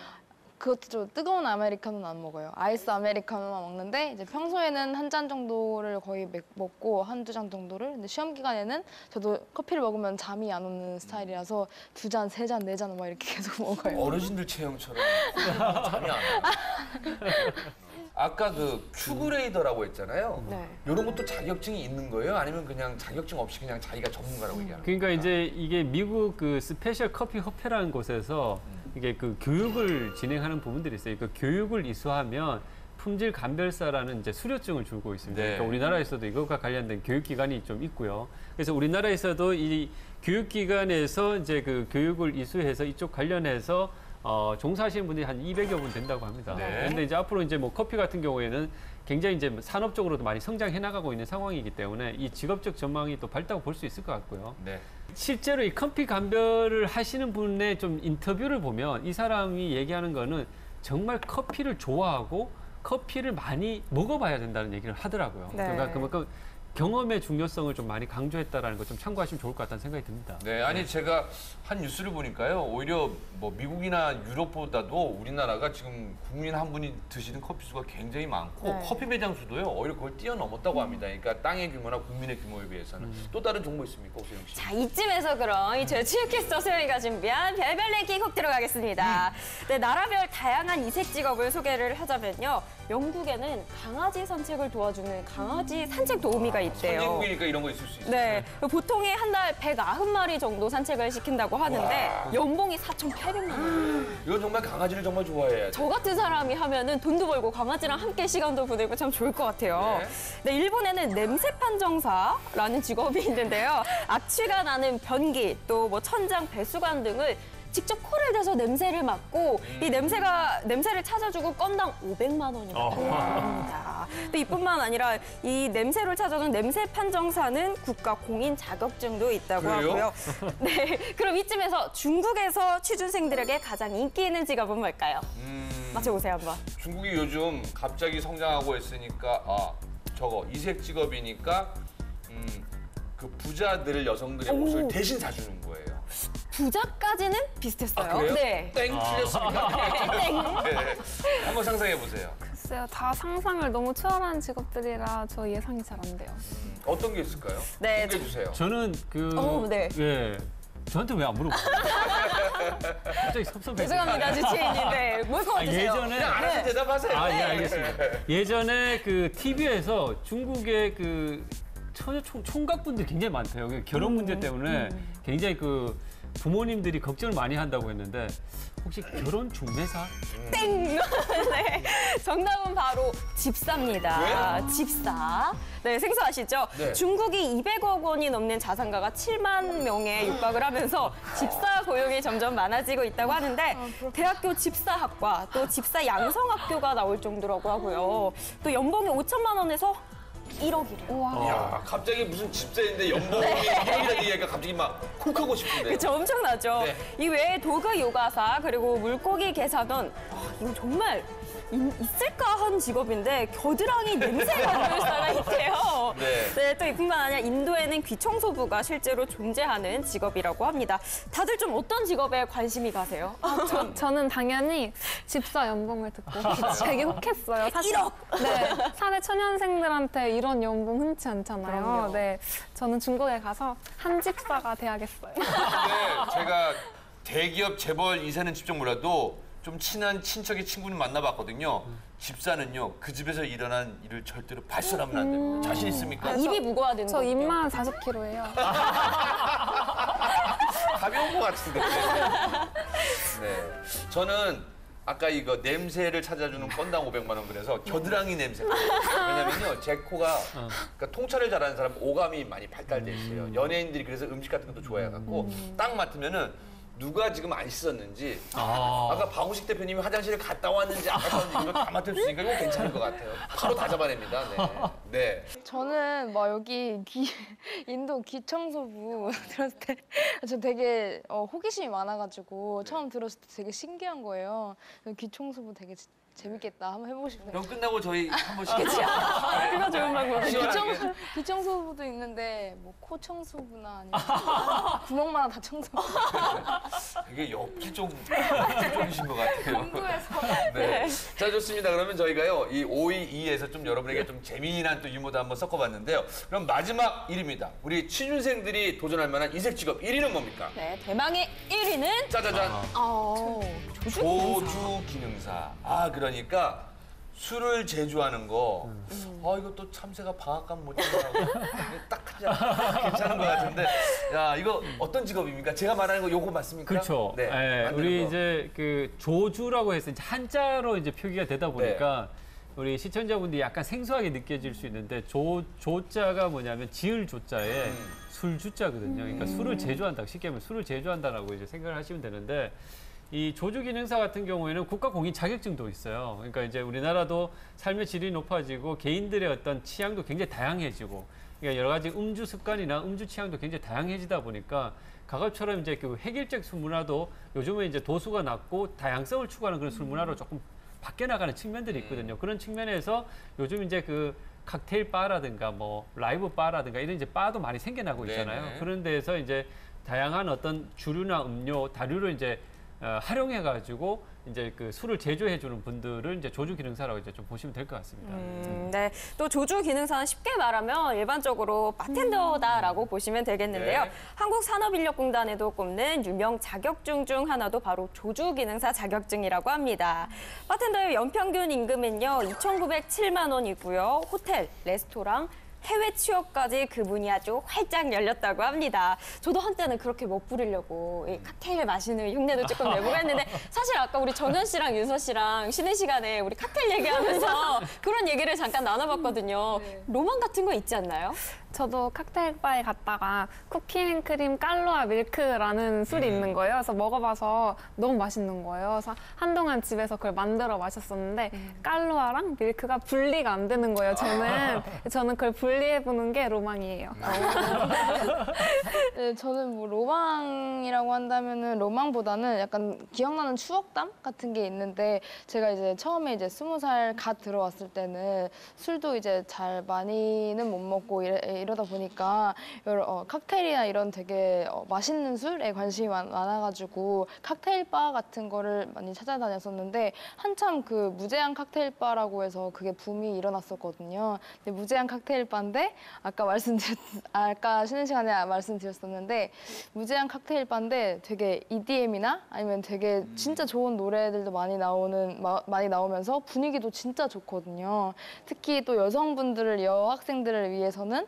그것도 좀 뜨거운 아메리카노는 안 먹어요. 아이스 아메리카노만 먹는데 이제 평소에는 한 잔 정도를 거의 먹고 한두 잔 정도를. 근데 시험 기간에는 저도 커피를 먹으면 잠이 안 오는 스타일이라서 2잔, 3잔, 4잔 막 이렇게 계속 먹어요. 어르신들 체형처럼 잠이 안 와요. 아까 그 큐그레이더라고 했잖아요. 네. 이런 것도 자격증이 있는 거예요? 아니면 그냥 자격증 없이 그냥 자기가 전문가라고 얘기하는 거예요? 그러니까 이제 이게 미국 그 스페셜 커피 협회라는 곳에서 이게 그 교육을 진행하는 부분들이 있어요. 그 교육을 이수하면 품질 감별사라는 이제 수료증을 주고 있습니다. 네. 그러니까 우리나라에서도 이것과 관련된 교육기관이 좀 있고요. 그래서 우리나라에서도 이 교육기관에서 이제 그 교육을 이수해서 이쪽 관련해서 종사하시는 분들이 한 200여 분 된다고 합니다. 네. 그런데 이제 앞으로 이제 뭐 커피 같은 경우에는 굉장히 이제 산업적으로도 많이 성장해 나가고 있는 상황이기 때문에 이 직업적 전망이 또 밝다고 볼 수 있을 것 같고요. 네. 실제로 이 커피 감별을 하시는 분의 좀 인터뷰를 보면 이 사람이 얘기하는 거는 정말 커피를 좋아하고 커피를 많이 먹어봐야 된다는 얘기를 하더라고요. 네. 그러니까 그만큼 경험의 중요성을 좀 많이 강조했다라는 거 좀 참고하시면 좋을 것 같다는 생각이 듭니다. 네, 아니 제가 한 뉴스를 보니까요. 오히려 뭐 미국이나 유럽보다도 우리나라가 지금 국민 한 분이 드시는 커피 수가 굉장히 많고 네. 커피 매장 수도요. 오히려 그걸 뛰어넘었다고 합니다. 그러니까 땅의 규모나 국민의 규모에 비해서는. 또 다른 정보 있습니까, 오세영 씨? 자, 이쯤에서 그럼 이 저희 취업캐스터 소영이가 준비한 별별 내기 콕 들어가겠습니다. 네, 나라별 다양한 이색 직업을 소개를 하자면요. 영국에는 강아지 산책을 도와주는 강아지 산책 도우미가 있대요. 선진국이니까 이런 거 있을 수 있어요. 네, 보통에 한 달 190마리 정도 산책을 시킨다고 하는데 연봉이 4,800만 원. 이건 정말 강아지를 정말 좋아해야 돼. 저 같은 사람이 하면은 돈도 벌고 강아지랑 함께 시간도 보내고 참 좋을 것 같아요. 네, 일본에는 냄새 판정사라는 직업이 있는데요. 악취가 나는 변기, 또 뭐 천장, 배수관 등을 직접 코를 대서 냄새를 맡고 이 냄새를 찾아주고 건당 500만 원이나 합니다. 또 이뿐만 아니라 이 냄새를 찾아주는 냄새 판정사는 국가 공인 자격증도 있다고 그래요? 하고요. 네, 그럼 이쯤에서 중국에서 취준생들에게 가장 인기 있는 직업은 뭘까요? 맞춰보세요 한번. 중국이 요즘 갑자기 성장하고 있으니까 저거 이색 직업이니까 그 부자들 여성들의 옷을 대신 사주는 거예요. 부자까지는 비슷했어요. 그래요? 네. 땡 틀렸습니다. 네. 한번 상상해 보세요. 글쎄요, 다 상상을 너무 초월한 직업들이라 저 예상이 잘 안 돼요. 어떤 게 있을까요? 네, 공개해 주세요. 저는 네. 예. 저한테 왜 안 물어보세요? 갑자기 섭섭해서. 죄송합니다, 주치의인데 뭘 것 같으세요? 예전에 그냥 알아서 대답하세요. 예, 알겠습니다. 예전에 그 TV에서 중국의 그 처녀 총각분들이 굉장히 많대요. 결혼 문제 때문에 굉장히 그 부모님들이 걱정을 많이 한다고 했는데 혹시 결혼 중매사? 땡! 네, 정답은 바로 집사입니다. 왜? 집사. 네, 생소하시죠? 네. 중국이 200억 원이 넘는 자산가가 7만 명에 육박을 하면서 집사 고용이 점점 많아지고 있다고 하는데 대학교 집사학과 또 집사 양성학교가 나올 정도라고 하고요. 또 연봉이 5천만 원에서 1억이래요. 야, 갑자기 무슨 집사인데 연봉이 1억이라는 얘기가 갑자기 막 콕하고 싶은데. 그쵸, 엄청나죠. 네. 이 외에 도구 요가사 그리고 물고기 개사던 이거 정말 있을까 한 직업인데 겨드랑이 냄새 감별사가 있대요. 네. 또 이뿐만 아니라 인도에는 귀청소부가 실제로 존재하는 직업이라고 합니다. 다들 좀 어떤 직업에 관심이 가세요? 저는 당연히 집사 연봉을 듣고 되게 혹했어요. 사실 1억! 네, 사대 초년생들한테 이런 연봉 흔치 않잖아요. 그럼요. 네, 저는 중국에 가서 한 집사가 돼야겠어요. 근데 제가 대기업 재벌 2세는 직접 몰라도 좀 친한 친척의 친구는 만나봤거든요. 집사는요, 그 집에서 일어난 일을 절대로 발설하면 안 됩니다. 자신 있습니까? 입이 무거워야 되는 저 거군요. 입만 40kg예요. 가벼운 것 같은데. 네. 저는 아까 이거 냄새를 찾아주는 건당 500만 원 그래서 겨드랑이 냄새. 왜냐면요, 제 코가 그러니까 통찰을 잘하는 사람 오감이 많이 발달돼 있어요. 연예인들이 그래서 음식 같은 것도 좋아해갖고 딱 맡으면은 누가 지금 안 씻었는지 아까 박우식 대표님이 화장실을 갔다 왔는지 안 갔다 왔는지 이걸 다 맡을 수 있으니까 이거 괜찮을 것 같아요. 바로 다 잡아냅니다. 네. 네. 저는 막 여기 인도 귀청소부 들었을 때 저 되게 호기심이 많아가지고 처음 들었을 때 되게 신기한 거예요. 귀청소부 되게 재밌겠다. 한번 해보고 싶네요. 그럼 끝나고 저희 한 번씩. 그거 좋은 방법이에요. 귀청소부도 있는데 뭐 코 청소부나 아니면 구멍만 다 청소부. 되게 엽기적이신 것 같아요. 네. 자, 좋습니다. 그러면 저희가요, 이 5위2에서 좀 여러분에게 좀 재미난 또 유머도 한번 섞어봤는데요. 그럼 마지막 1위입니다. 우리 취준생들이 도전할 만한 이색 직업 1위는 뭡니까? 네, 대망의 1위는 짜자잔. 조주 조주 기능사. 그러니까 술을 제조하는 거. 이거 또 참새가 방앗간 못 잡아가고 딱 하자. 괜찮은 것 같은데. 야, 이거 어떤 직업입니까? 제가 말하는 거 요거 맞습니까? 그렇죠. 네. 만드는 우리 거. 이제 그 조주라고 해서 이제 한자로 이제 표기가 되다 보니까 우리 시청자분들이 약간 생소하게 느껴질 수 있는데 조자가 뭐냐면 지을 조자에 술 주자거든요. 그러니까 술을 제조한다. 쉽게 하면 술을 제조한다라고 이제 생각을 하시면 되는데 이 조주 기능사 같은 경우에는 국가 공인 자격증도 있어요. 그러니까 이제 우리나라도 삶의 질이 높아지고 개인들의 어떤 취향도 굉장히 다양해지고 그러니까 여러 가지 음주 습관이나 음주 취향도 굉장히 다양해지다 보니까 가갑처럼 이제 그 획일적 술 문화도 요즘은 이제 도수가 낮고 다양성을 추구하는 그런 술 문화로 조금 바뀌어 나가는 측면들이 있거든요. 그런 측면에서 요즘 이제 그 칵테일 바라든가 뭐 라이브 바라든가 이런 이제 바도 많이 생겨나고 있잖아요. 네네. 그런 데에서 이제 다양한 어떤 주류나 음료, 다류를 이제 활용해가지고 이제 그 술을 제조해주는 분들을 이제 조주 기능사라고 이제 좀 보시면 될 것 같습니다. 네, 또 조주 기능사는 쉽게 말하면 일반적으로 바텐더다라고 보시면 되겠는데요. 네. 한국산업인력공단에도 꼽는 유명 자격증 중 하나도 바로 조주 기능사 자격증이라고 합니다. 바텐더의 연평균 임금은요 2,907만 원이고요. 호텔, 레스토랑, 해외 취업까지 그 문이 아주 활짝 열렸다고 합니다. 저도 한때는 그렇게 못 부리려고 이 칵테일 마시는 흉내도 조금 내보고 했는데 사실 아까 우리 정현 씨랑 윤서 씨랑 쉬는 시간에 우리 칵테일 얘기하면서 그런 얘기를 잠깐 나눠봤거든요. 로망 같은 거 있지 않나요? 저도 칵테일 바에 갔다가 쿠키앤크림 깔로아 밀크라는 술이 있는 거예요. 그래서 먹어봐서 너무 맛있는 거예요. 그래서 한동안 집에서 그걸 만들어 마셨었는데 깔로아랑 밀크가 분리가 안 되는 거예요. 저는 그걸 분리해보는 게 로망이에요. 네, 저는 뭐 로망이라고 한다면은 로망보다는 약간 기억나는 추억담 같은 게 있는데 제가 이제 처음에 이제 20살 갓 들어왔을 때는 술도 이제 잘 많이는 못 먹고 이러다 보니까 칵테일이나 이런 되게 맛있는 술에 관심이 많아가지고 칵테일 바 같은 거를 많이 찾아다녔었는데 한참 그 무제한 칵테일 바라고 해서 그게 붐이 일어났었거든요. 근데 무제한 칵테일 바인데 아까 쉬는 시간에 말씀드렸었는데 무제한 칵테일 바인데 되게 EDM이나 아니면 되게 진짜 좋은 노래들도 많이 나오면서 분위기도 진짜 좋거든요. 특히 또 여성분들을 여학생들을 위해서는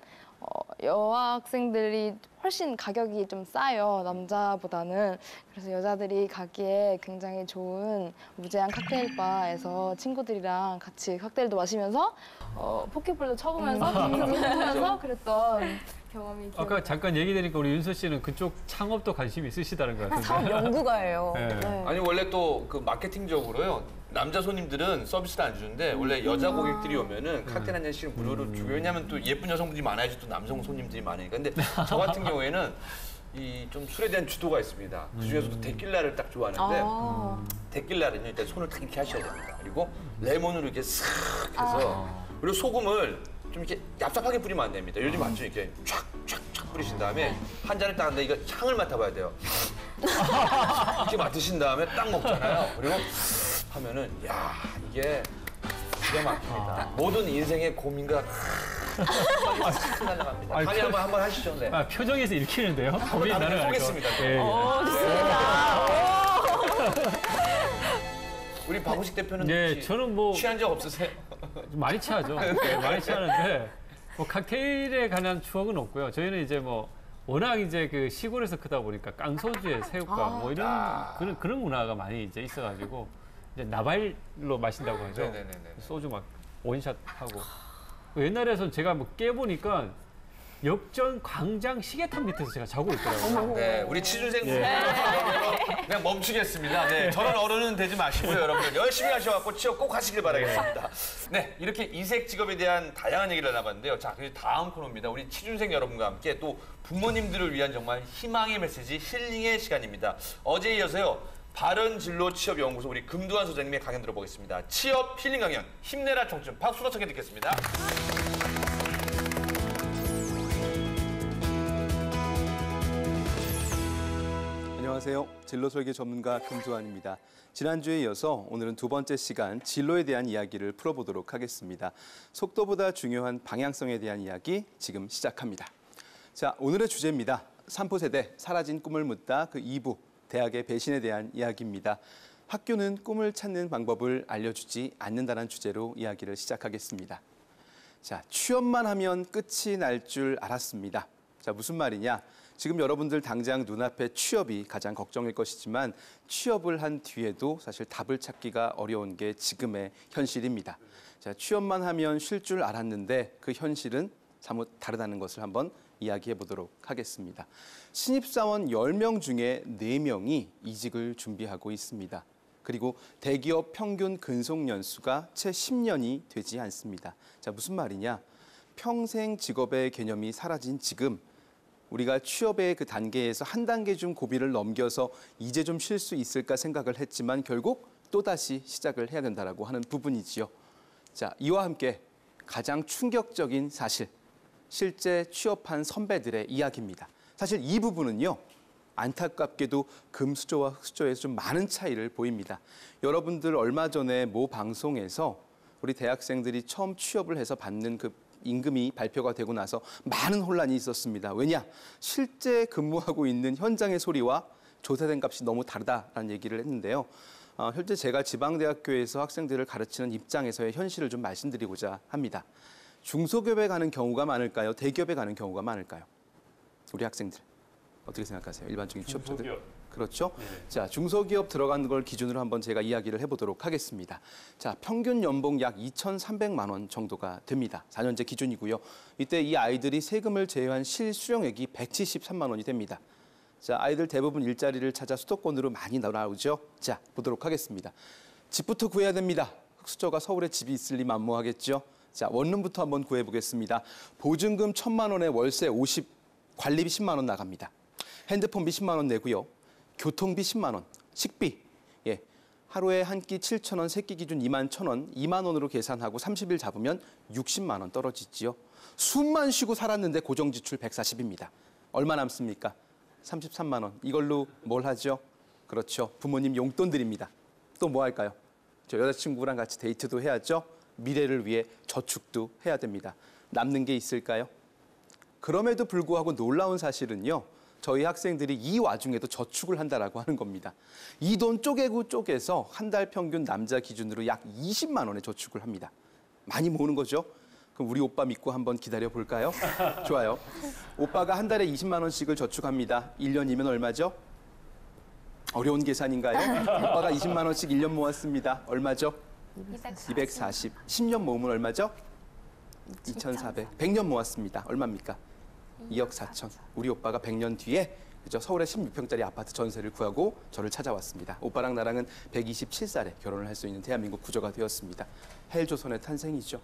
여학생들이 훨씬 가격이 좀 싸요, 남자보다는. 그래서 여자들이 가기에 굉장히 좋은 무제한 칵테일바에서 친구들이랑 같이 칵테일도 마시면서 포켓볼도 쳐보면서 보면서 그랬던 경험이 기억나요. 아까 잠깐 얘기 드리니까 우리 윤서 씨는 그쪽 창업도 관심이 있으시다는 것 같은데. 사업 연구가예요. 네. 네. 아니 원래 또 그 마케팅적으로요. 남자 손님들은 서비스를 안 주는데 원래 여자 고객들이 오면은 칵테일 한 잔씩 무료로 주고 왜냐면 또 예쁜 여성분들이 많아야지 또 남성 손님들이 많으니까. 근데 저 같은 경우에는 이 좀 술에 대한 주도가 있습니다. 그 중에서도 데킬라를 딱 좋아하는데 데킬라는요 일단 손을 딱 이렇게 하셔야 됩니다. 그리고 레몬으로 이렇게 싹 해서 그리고 소금을 좀 이렇게 얍삽하게 뿌리면 안 됩니다. 요즘 맞죠? 이렇게 촥촥촥 뿌리신 다음에 한 잔을 딱 한다 이거 향을 맡아봐야 돼요. 이렇게 맡으신 다음에 딱 먹잖아요. 그리고 하면은 야 이게 기가 막힙니다. 모든 인생의 고민과 빨리 싹 날아갑니다. 아니, 다음에 한번 하시죠. 네. 아, 표정에서 읽히는데요? 고민이 한번 나는 쏘겠습니다. 예, 예. 우리 박우식 대표는 네, 혹시 저는 뭐 취한 적 없으세요? 좀 많이 취하죠. 네, 많이 취하는데 뭐 칵테일에 관한 추억은 없고요. 저희는 이제 뭐 워낙 이제 그 시골에서 크다 보니까 깡소주에 새우깡 뭐 이런 그런 문화가 많이 이제 있어가지고 이제 나발로 마신다고 하죠. 네네네네. 소주 막 원샷 하고 옛날에선 제가 뭐 깨보니까 역전 광장 시계탑 밑에서 제가 자고 있더라고요. 네, 우리 취준생 예. 그냥 멈추겠습니다. 네, 저런 어른은 되지 마시고요, 여러분들 열심히 하셔갖고 취업 꼭 하시길 바라겠습니다. 네, 이렇게 이색 직업에 대한 다양한 얘기를 나눠봤는데요. 자, 그리고 다음 코너입니다. 우리 취준생 여러분과 함께 또 부모님들을 위한 정말 희망의 메시지, 힐링의 시간입니다. 어제에 이어서요. 바른 진로 취업연구소 우리 금두한 소장님의 강연 들어보겠습니다. 취업 힐링 강연 힘내라 청춘 박수로 청해 듣겠습니다. 안녕하세요. 진로 설계 전문가 금두한입니다. 지난주에 이어서 오늘은 두 번째 시간 진로에 대한 이야기를 풀어보도록 하겠습니다. 속도보다 중요한 방향성에 대한 이야기 지금 시작합니다. 자, 오늘의 주제입니다. 3포 세대 사라진 꿈을 묻다 그 2부 대학의 배신에 대한 이야기입니다. 학교는 꿈을 찾는 방법을 알려주지 않는다는 주제로 이야기를 시작하겠습니다. 자, 취업만 하면 끝이 날 줄 알았습니다. 자, 무슨 말이냐? 지금 여러분들 당장 눈앞에 취업이 가장 걱정일 것이지만 취업을 한 뒤에도 사실 답을 찾기가 어려운 게 지금의 현실입니다. 자, 취업만 하면 쉴 줄 알았는데 그 현실은 사뭇 다르다는 것을 한번 이야기해 보도록 하겠습니다. 신입사원 10명 중에 4명이 이직을 준비하고 있습니다. 그리고 대기업 평균 근속 연수가 채 10년이 되지 않습니다. 자, 무슨 말이냐? 평생 직업의 개념이 사라진 지금 우리가 취업의 그 단계에서 한 단계 좀 고비를 넘겨서 이제 좀 쉴 수 있을까 생각을 했지만 결국 또다시 시작을 해야 된다라고 하는 부분이지요. 자, 이와 함께 가장 충격적인 사실, 실제 취업한 선배들의 이야기입니다. 사실 이 부분은요. 안타깝게도 금수저와 흑수저에서 좀 많은 차이를 보입니다. 여러분들 얼마 전에 모 방송에서 우리 대학생들이 처음 취업을 해서 받는 그 임금이 발표가 되고 나서 많은 혼란이 있었습니다. 왜냐? 실제 근무하고 있는 현장의 소리와 조사된 값이 너무 다르다라는 얘기를 했는데요. 현재 제가 지방대학교에서 학생들을 가르치는 입장에서의 현실을 좀 말씀드리고자 합니다. 중소기업에 가는 경우가 많을까요? 대기업에 가는 경우가 많을까요? 우리 학생들 어떻게 생각하세요? 일반적인 취업자들? 중소기업. 그렇죠. 자, 중소기업 들어가는 걸 기준으로 한번 제가 이야기를 해보도록 하겠습니다. 자, 평균 연봉 약 2,300만 원 정도가 됩니다. 4년제 기준이고요. 이때 이 아이들이 세금을 제외한 실수령액이 173만 원이 됩니다. 자, 아이들 대부분 일자리를 찾아 수도권으로 많이 나오죠. 자, 보도록 하겠습니다. 집부터 구해야 됩니다. 흑수저가 서울에 집이 있을 리 만무하겠죠. 자, 원룸부터 한번 구해보겠습니다. 보증금 1,000만 원에 월세 50, 관리비 10만 원 나갑니다. 핸드폰비 10만 원 내고요. 교통비 10만 원, 식비, 예, 하루에 한 끼 7,000원, 세 끼 기준 21,000원, 2만 원으로 계산하고 30일 잡으면 60만 원 떨어지지요. 숨만 쉬고 살았는데 고정지출 140입니다. 얼마 남습니까? 33만 원. 이걸로 뭘 하죠? 그렇죠. 부모님 용돈 드립니다. 또 뭐 할까요? 저 여자친구랑 같이 데이트도 해야죠. 미래를 위해 저축도 해야 됩니다. 남는 게 있을까요? 그럼에도 불구하고 놀라운 사실은요. 저희 학생들이 이 와중에도 저축을 한다라고 하는 겁니다. 이 돈 쪼개서 한 달 평균 남자 기준으로 약 20만 원의 저축을 합니다. 많이 모으는 거죠. 그럼 우리 오빠 믿고 한번 기다려 볼까요? 좋아요. 오빠가 한 달에 20만 원씩을 저축합니다. 1년이면 얼마죠? 어려운 계산인가요? 오빠가 20만 원씩 1년 모았습니다. 얼마죠? 240. 10년 모으면 얼마죠? 2,400. 100년 모았습니다. 얼마입니까? 2억 4천. 우리 오빠가 100년 뒤에 그죠? 서울에 16평짜리 아파트 전세를 구하고 저를 찾아왔습니다. 오빠랑 나랑은 127살에 결혼을 할 수 있는 대한민국 구조가 되었습니다. 헬조선의 탄생이죠.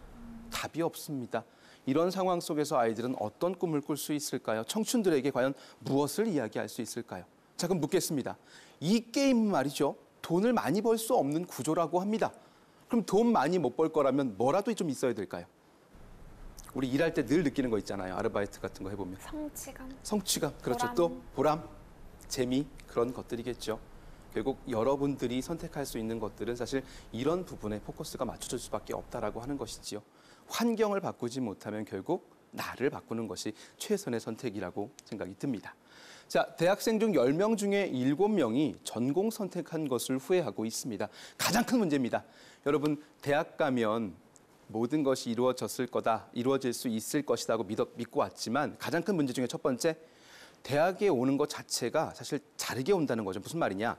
답이 없습니다. 이런 상황 속에서 아이들은 어떤 꿈을 꿀 수 있을까요? 청춘들에게 과연 무엇을 이야기할 수 있을까요? 자, 그럼 묻겠습니다. 이 게임은 말이죠. 돈을 많이 벌 수 없는 구조라고 합니다. 그럼 돈 많이 못 벌 거라면 뭐라도 좀 있어야 될까요? 우리 일할 때 늘 느끼는 거 있잖아요. 아르바이트 같은 거 해보면. 성취감. 그렇죠. 보람. 또 보람, 재미 그런 것들이겠죠. 결국 여러분들이 선택할 수 있는 것들은 사실 이런 부분에 포커스가 맞춰질 수밖에 없다라고 하는 것이지요. 환경을 바꾸지 못하면 결국 나를 바꾸는 것이 최선의 선택이라고 생각이 듭니다. 자, 대학생 중 10명 중에 7명이 전공 선택한 것을 후회하고 있습니다. 가장 큰 문제입니다. 여러분, 대학 가면 모든 것이 이루어졌을 거다, 이루어질 수 있을 것이라고 믿고 왔지만 가장 큰 문제 중에 첫 번째, 대학에 오는 것 자체가 사실 다르게 온다는 거죠. 무슨 말이냐?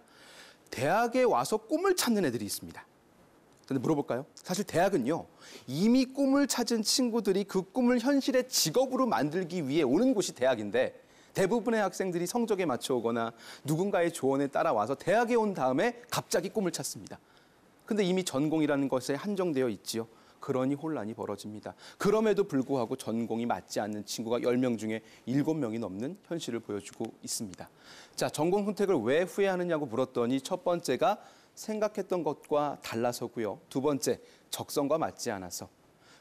대학에 와서 꿈을 찾는 애들이 있습니다. 근데 물어볼까요? 사실 대학은요, 이미 꿈을 찾은 친구들이 그 꿈을 현실의 직업으로 만들기 위해 오는 곳이 대학인데 대부분의 학생들이 성적에 맞춰 오거나 누군가의 조언에 따라와서 대학에 온 다음에 갑자기 꿈을 찾습니다. 근데 이미 전공이라는 것에 한정되어 있지요. 그러니 혼란이 벌어집니다. 그럼에도 불구하고 전공이 맞지 않는 친구가 10명 중에 7명이 넘는 현실을 보여주고 있습니다. 자, 전공 선택을 왜 후회하느냐고 물었더니 첫 번째가 생각했던 것과 달라서고요. 두 번째, 적성과 맞지 않아서.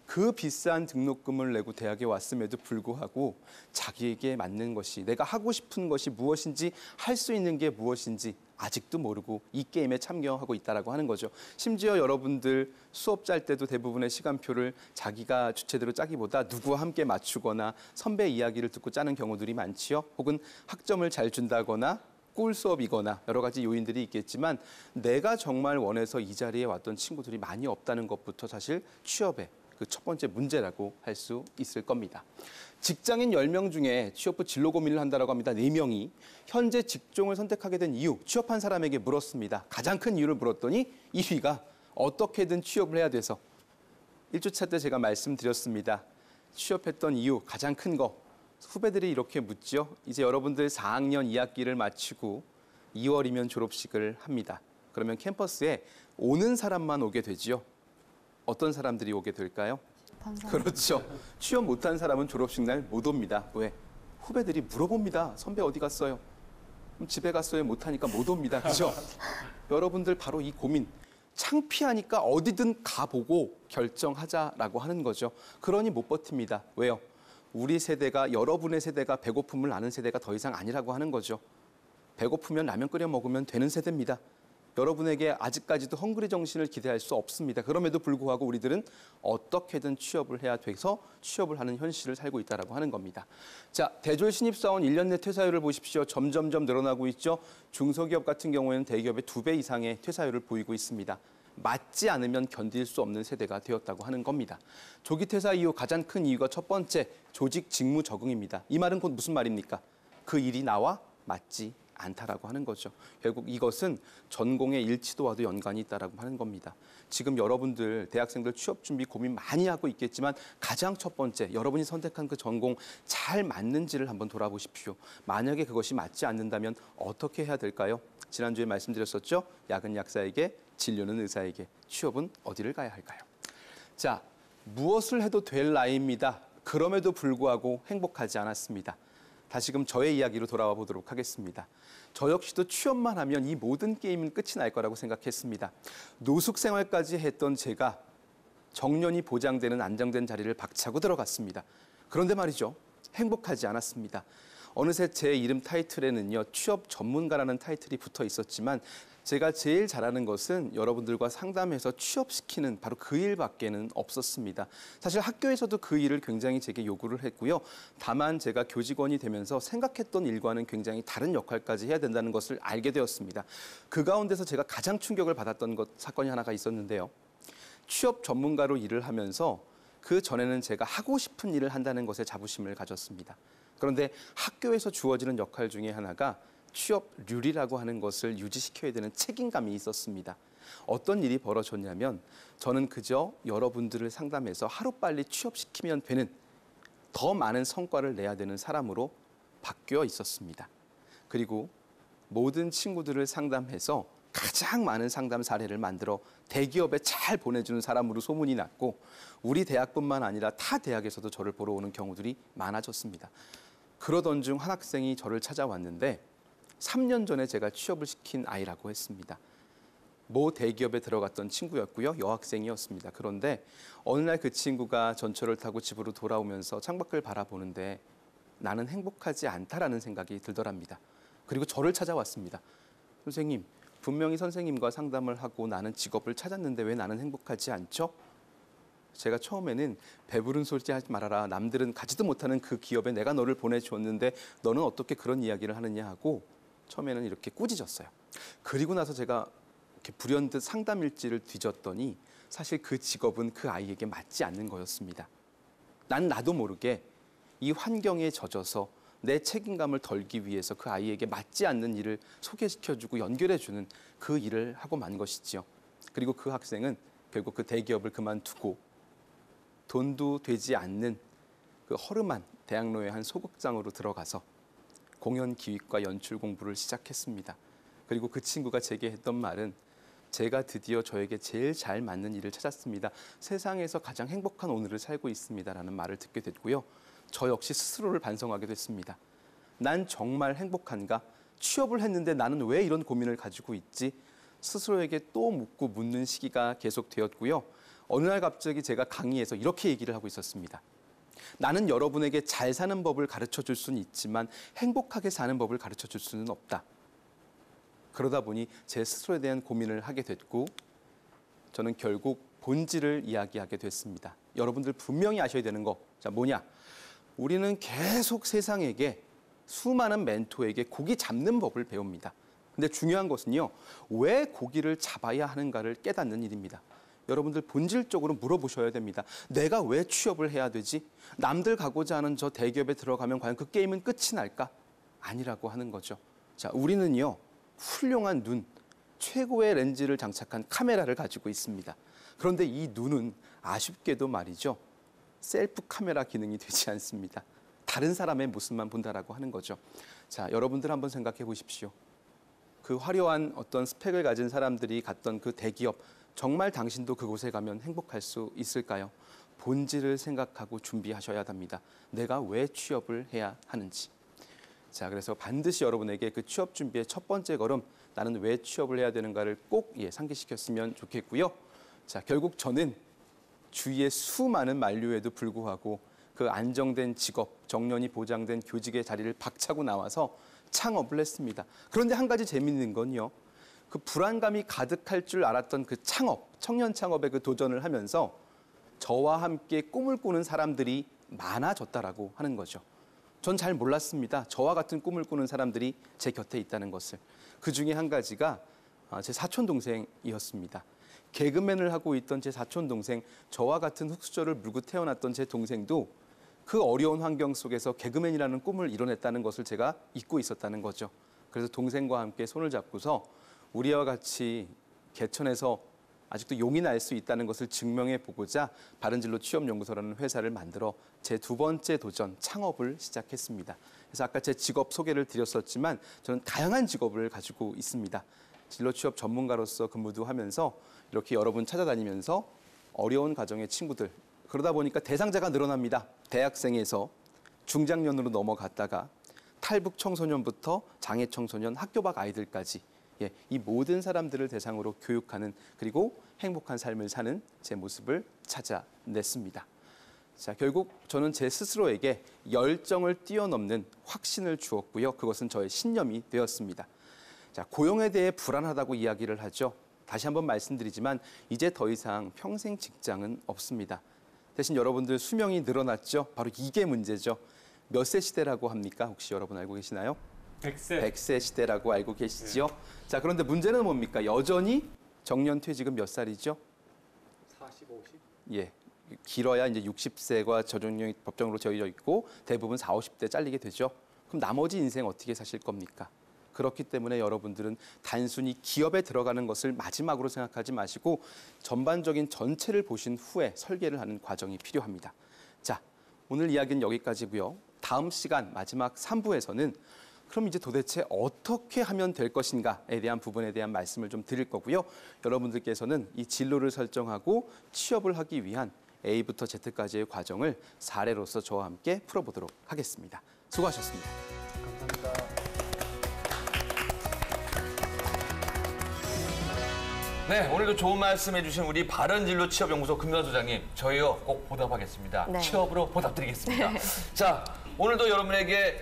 그 비싼 등록금을 내고 대학에 왔음에도 불구하고 자기에게 맞는 것이, 내가 하고 싶은 것이 무엇인지, 할 수 있는 게 무엇인지 아직도 모르고 이 게임에 참여하고 있다라고 하는 거죠. 심지어 여러분들 수업 짤 때도 대부분의 시간표를 자기가 주체대로 짜기보다 누구와 함께 맞추거나 선배 이야기를 듣고 짜는 경우들이 많지요. 혹은 학점을 잘 준다거나 꿀 수업이거나 여러 가지 요인들이 있겠지만 내가 정말 원해서 이 자리에 왔던 친구들이 많이 없다는 것부터 사실 취업의 그 첫 번째 문제라고 할 수 있을 겁니다. 직장인 10명 중에 취업 후 진로 고민을 한다고 합니다. 4명이 현재 직종을 선택하게 된 이유, 취업한 사람에게 물었습니다. 가장 큰 이유를 물었더니 1위가 어떻게든 취업을 해야 돼서. 1주차 때 제가 말씀드렸습니다. 취업했던 이유, 가장 큰 거. 후배들이 이렇게 묻죠. 이제 여러분들 4학년 2학기를 마치고 2월이면 졸업식을 합니다. 그러면 캠퍼스에 오는 사람만 오게 되지요. 어떤 사람들이 오게 될까요? 그렇죠. 취업 못한 사람은 졸업식 날 못 옵니다. 왜? 후배들이 물어봅니다. 선배 어디 갔어요? 그럼 집에 갔어요. 못하니까 못 옵니다. 그죠? 여러분들 바로 이 고민. 창피하니까 어디든 가보고 결정하자라고 하는 거죠. 그러니 못 버팁니다. 왜요? 우리 세대가, 여러분의 세대가 배고픔을 아는 세대가 더 이상 아니라고 하는 거죠. 배고프면 라면 끓여 먹으면 되는 세대입니다. 여러분에게 아직까지도 헝그리 정신을 기대할 수 없습니다. 그럼에도 불구하고 우리들은 어떻게든 취업을 해야 돼서 취업을 하는 현실을 살고 있다고 하는 겁니다. 자, 대졸 신입사원 1년 내 퇴사율을 보십시오. 점점점 늘어나고 있죠. 중소기업 같은 경우에는 대기업의 2배 이상의 퇴사율을 보이고 있습니다. 맞지 않으면 견딜 수 없는 세대가 되었다고 하는 겁니다. 조기 퇴사 이후 가장 큰 이유가 첫 번째, 조직 직무 적응입니다. 이 말은 곧 무슨 말입니까? 그 일이 나와 맞지 않다라고 하는 거죠. 결국 이것은 전공의 일치도와도 연관이 있다라고 하는 겁니다. 지금 여러분들 대학생들 취업 준비 고민 많이 하고 있겠지만 가장 첫 번째, 여러분이 선택한 그 전공 잘 맞는지를 한번 돌아보십시오. 만약에 그것이 맞지 않는다면 어떻게 해야 될까요? 지난주에 말씀드렸었죠. 약은 약사에게, 진료는 의사에게, 취업은 어디를 가야 할까요? 자, 무엇을 해도 될 나이입니다. 그럼에도 불구하고 행복하지 않았습니다. 다시금 저의 이야기로 돌아와 보도록 하겠습니다. 저 역시도 취업만 하면 이 모든 게임은 끝이 날 거라고 생각했습니다. 노숙 생활까지 했던 제가 정년이 보장되는 안정된 자리를 박차고 들어갔습니다. 그런데 말이죠. 행복하지 않았습니다. 어느새 제 이름 타이틀에는요, 취업 전문가라는 타이틀이 붙어 있었지만 제가 제일 잘하는 것은 여러분들과 상담해서 취업시키는 바로 그 일밖에는 없었습니다. 사실 학교에서도 그 일을 굉장히 제게 요구를 했고요. 다만 제가 교직원이 되면서 생각했던 일과는 굉장히 다른 역할까지 해야 된다는 것을 알게 되었습니다. 그 가운데서 제가 가장 충격을 받았던 사건이 하나가 있었는데요. 취업 전문가로 일을 하면서 그 전에는 제가 하고 싶은 일을 한다는 것에 자부심을 가졌습니다. 그런데 학교에서 주어지는 역할 중에 하나가 취업률이라고 하는 것을 유지시켜야 되는 책임감이 있었습니다. 어떤 일이 벌어졌냐면 저는 그저 여러분들을 상담해서 하루빨리 취업시키면 되는 더 많은 성과를 내야 되는 사람으로 바뀌어 있었습니다. 그리고 모든 친구들을 상담해서 가장 많은 상담 사례를 만들어 대기업에 잘 보내주는 사람으로 소문이 났고 우리 대학뿐만 아니라 타 대학에서도 저를 보러 오는 경우들이 많아졌습니다. 그러던 중 한 학생이 저를 찾아왔는데 3년 전에 제가 취업을 시킨 아이라고 했습니다. 모 대기업에 들어갔던 친구였고요. 여학생이었습니다. 그런데 어느 날 그 친구가 전철을 타고 집으로 돌아오면서 창밖을 바라보는데 나는 행복하지 않다라는 생각이 들더랍니다. 그리고 저를 찾아왔습니다. 선생님, 분명히 선생님과 상담을 하고 나는 직업을 찾았는데 왜 나는 행복하지 않죠? 제가 처음에는 배부른 소리 하지 말아라. 남들은 가지도 못하는 그 기업에 내가 너를 보내주었는데 너는 어떻게 그런 이야기를 하느냐 하고 처음에는 이렇게 꾸짖었어요. 그리고 나서 제가 이렇게 불현듯 상담 일지를 뒤졌더니 사실 그 직업은 그 아이에게 맞지 않는 거였습니다. 난 나도 모르게 이 환경에 젖어서 내 책임감을 덜기 위해서 그 아이에게 맞지 않는 일을 소개시켜주고 연결해주는 그 일을 하고 만 것이지요. 그리고 그 학생은 결국 그 대기업을 그만두고 돈도 되지 않는 그 허름한 대학로의 한 소극장으로 들어가서 공연 기획과 연출 공부를 시작했습니다. 그리고 그 친구가 제게 했던 말은 제가 드디어 저에게 제일 잘 맞는 일을 찾았습니다. 세상에서 가장 행복한 오늘을 살고 있습니다라는 말을 듣게 됐고요. 저 역시 스스로를 반성하게 됐습니다. 난 정말 행복한가? 취업을 했는데 나는 왜 이런 고민을 가지고 있지? 스스로에게 또 묻고 묻는 시기가 계속되었고요. 어느 날 갑자기 제가 강의에서 이렇게 얘기를 하고 있었습니다. 나는 여러분에게 잘 사는 법을 가르쳐 줄 수는 있지만 행복하게 사는 법을 가르쳐 줄 수는 없다. 그러다 보니 제 스스로에 대한 고민을 하게 됐고 저는 결국 본질을 이야기하게 됐습니다. 여러분들 분명히 아셔야 되는 거, 자 뭐냐? 우리는 계속 세상에게 수많은 멘토에게 고기 잡는 법을 배웁니다. 근데 중요한 것은요, 왜 고기를 잡아야 하는가를 깨닫는 일입니다. 여러분들 본질적으로 물어보셔야 됩니다. 내가 왜 취업을 해야 되지? 남들 가고자 하는 저 대기업에 들어가면 과연 그 게임은 끝이 날까? 아니라고 하는 거죠. 자, 우리는요, 훌륭한 눈, 최고의 렌즈를 장착한 카메라를 가지고 있습니다. 그런데 이 눈은 아쉽게도 말이죠. 셀프 카메라 기능이 되지 않습니다. 다른 사람의 모습만 본다라고 하는 거죠. 자, 여러분들 한번 생각해 보십시오. 그 화려한 어떤 스펙을 가진 사람들이 갔던 그 대기업, 정말 당신도 그곳에 가면 행복할 수 있을까요? 본질을 생각하고 준비하셔야 합니다. 내가 왜 취업을 해야 하는지. 자, 그래서 반드시 여러분에게 그 취업 준비의 첫 번째 걸음, 나는 왜 취업을 해야 되는가를 꼭 상기시켰으면 좋겠고요. 자, 결국 저는 주위의 수많은 만류에도 불구하고 그 안정된 직업, 정년이 보장된 교직의 자리를 박차고 나와서 창업을 했습니다. 그런데 한 가지 재밌는 건요. 그 불안감이 가득할 줄 알았던 그 창업, 청년 창업의 그 도전을 하면서 저와 함께 꿈을 꾸는 사람들이 많아졌다라고 하는 거죠. 전 잘 몰랐습니다. 저와 같은 꿈을 꾸는 사람들이 제 곁에 있다는 것을. 그 중에 한 가지가 제 사촌 동생이었습니다. 개그맨을 하고 있던 제 사촌 동생, 저와 같은 흙수저를 물고 태어났던 제 동생도 그 어려운 환경 속에서 개그맨이라는 꿈을 이뤄냈다는 것을 제가 잊고 있었다는 거죠. 그래서 동생과 함께 손을 잡고서 우리와 같이 개천에서 아직도 용이 날 수 있다는 것을 증명해 보고자 바른진로 취업연구소라는 회사를 만들어 제 두 번째 도전, 창업을 시작했습니다. 그래서 아까 제 직업 소개를 드렸었지만 저는 다양한 직업을 가지고 있습니다. 진로 취업 전문가로서 근무도 하면서 이렇게 여러분 찾아다니면서 어려운 가정의 친구들, 그러다 보니까 대상자가 늘어납니다. 대학생에서 중장년으로 넘어갔다가 탈북 청소년부터 장애 청소년, 학교 밖 아이들까지 이 모든 사람들을 대상으로 교육하는, 그리고 행복한 삶을 사는 제 모습을 찾아냈습니다. 자, 결국 저는 제 스스로에게 열정을 뛰어넘는 확신을 주었고요. 그것은 저의 신념이 되었습니다. 자, 고용에 대해 불안하다고 이야기를 하죠. 다시 한번 말씀드리지만 이제 더 이상 평생 직장은 없습니다. 대신 여러분들 수명이 늘어났죠. 바로 이게 문제죠. 몇 세 시대라고 합니까? 혹시 여러분 알고 계시나요? 100세. 100세 시대라고 알고 계시죠? 자, 그런데 문제는 뭡니까? 여전히 정년 퇴직은 몇 살이죠? 40, 50? 예, 길어야 이제 60세가 저전령이 법정으로 정해져 있고 대부분 40, 50대 잘리게 되죠. 그럼 나머지 인생 어떻게 사실 겁니까? 그렇기 때문에 여러분들은 단순히 기업에 들어가는 것을 마지막으로 생각하지 마시고 전반적인 전체를 보신 후에 설계를 하는 과정이 필요합니다. 자, 오늘 이야기는 여기까지고요. 다음 시간 마지막 3부에서는 그럼 이제 도대체 어떻게 하면 될 것인가에 대한 부분에 대한 말씀을 좀 드릴 거고요. 여러분들께서는 이 진로를 설정하고 취업을 하기 위한 A부터 Z까지의 과정을 사례로서 저와 함께 풀어보도록 하겠습니다. 수고하셨습니다. 감사합니다. 네, 오늘도 좋은 말씀 해주신 우리 바른진로 취업연구소 금관 소장님, 저희요 꼭 보답하겠습니다. 네. 취업으로 보답드리겠습니다. 자, 오늘도 여러분에게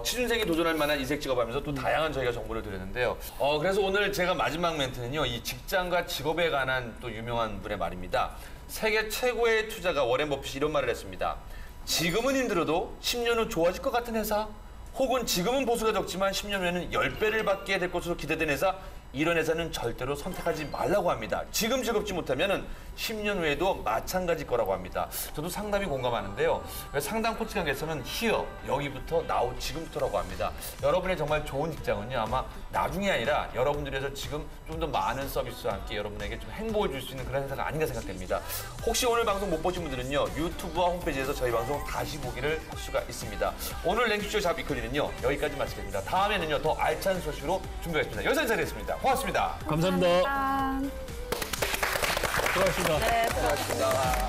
취준생이 도전할 만한 이색 직업하면서 또 다양한 저희가 정보를 드렸는데요. 그래서 오늘 제가 마지막 멘트는요, 이 직장과 직업에 관한 또 유명한 분의 말입니다. 세계 최고의 투자가 워렌 버핏이 이런 말을 했습니다. 지금은 힘들어도 10년 후 좋아질 것 같은 회사, 혹은 지금은 보수가 적지만 10년 후에는 10배를 받게 될 것으로 기대된 회사, 이런 회사는 절대로 선택하지 말라고 합니다. 지금 즐겁지 못하면 10년 후에도 마찬가지일 거라고 합니다. 저도 상당히 공감하는데요. 상담 코칭학에서는 here, 여기부터, now, 지금부터라고 합니다. 여러분의 정말 좋은 직장은요, 아마 나중이 아니라 여러분들에서 지금 좀 더 많은 서비스와 함께 여러분에게 좀 행복을 줄 수 있는 그런 회사가 아닌가 생각됩니다. 혹시 오늘 방송 못 보신 분들은요, 유튜브와 홈페이지에서 저희 방송 다시 보기를 할 수가 있습니다. 오늘 랭키쇼 잡 위클리는요, 여기까지 마치겠습니다. 다음에는요, 더 알찬 소식으로 준비하겠습니다. 여기서 인사드리겠습니다. 고맙습니다. 감사합니다. 짠. 수고하셨습니다. 네, 수고하셨습니다.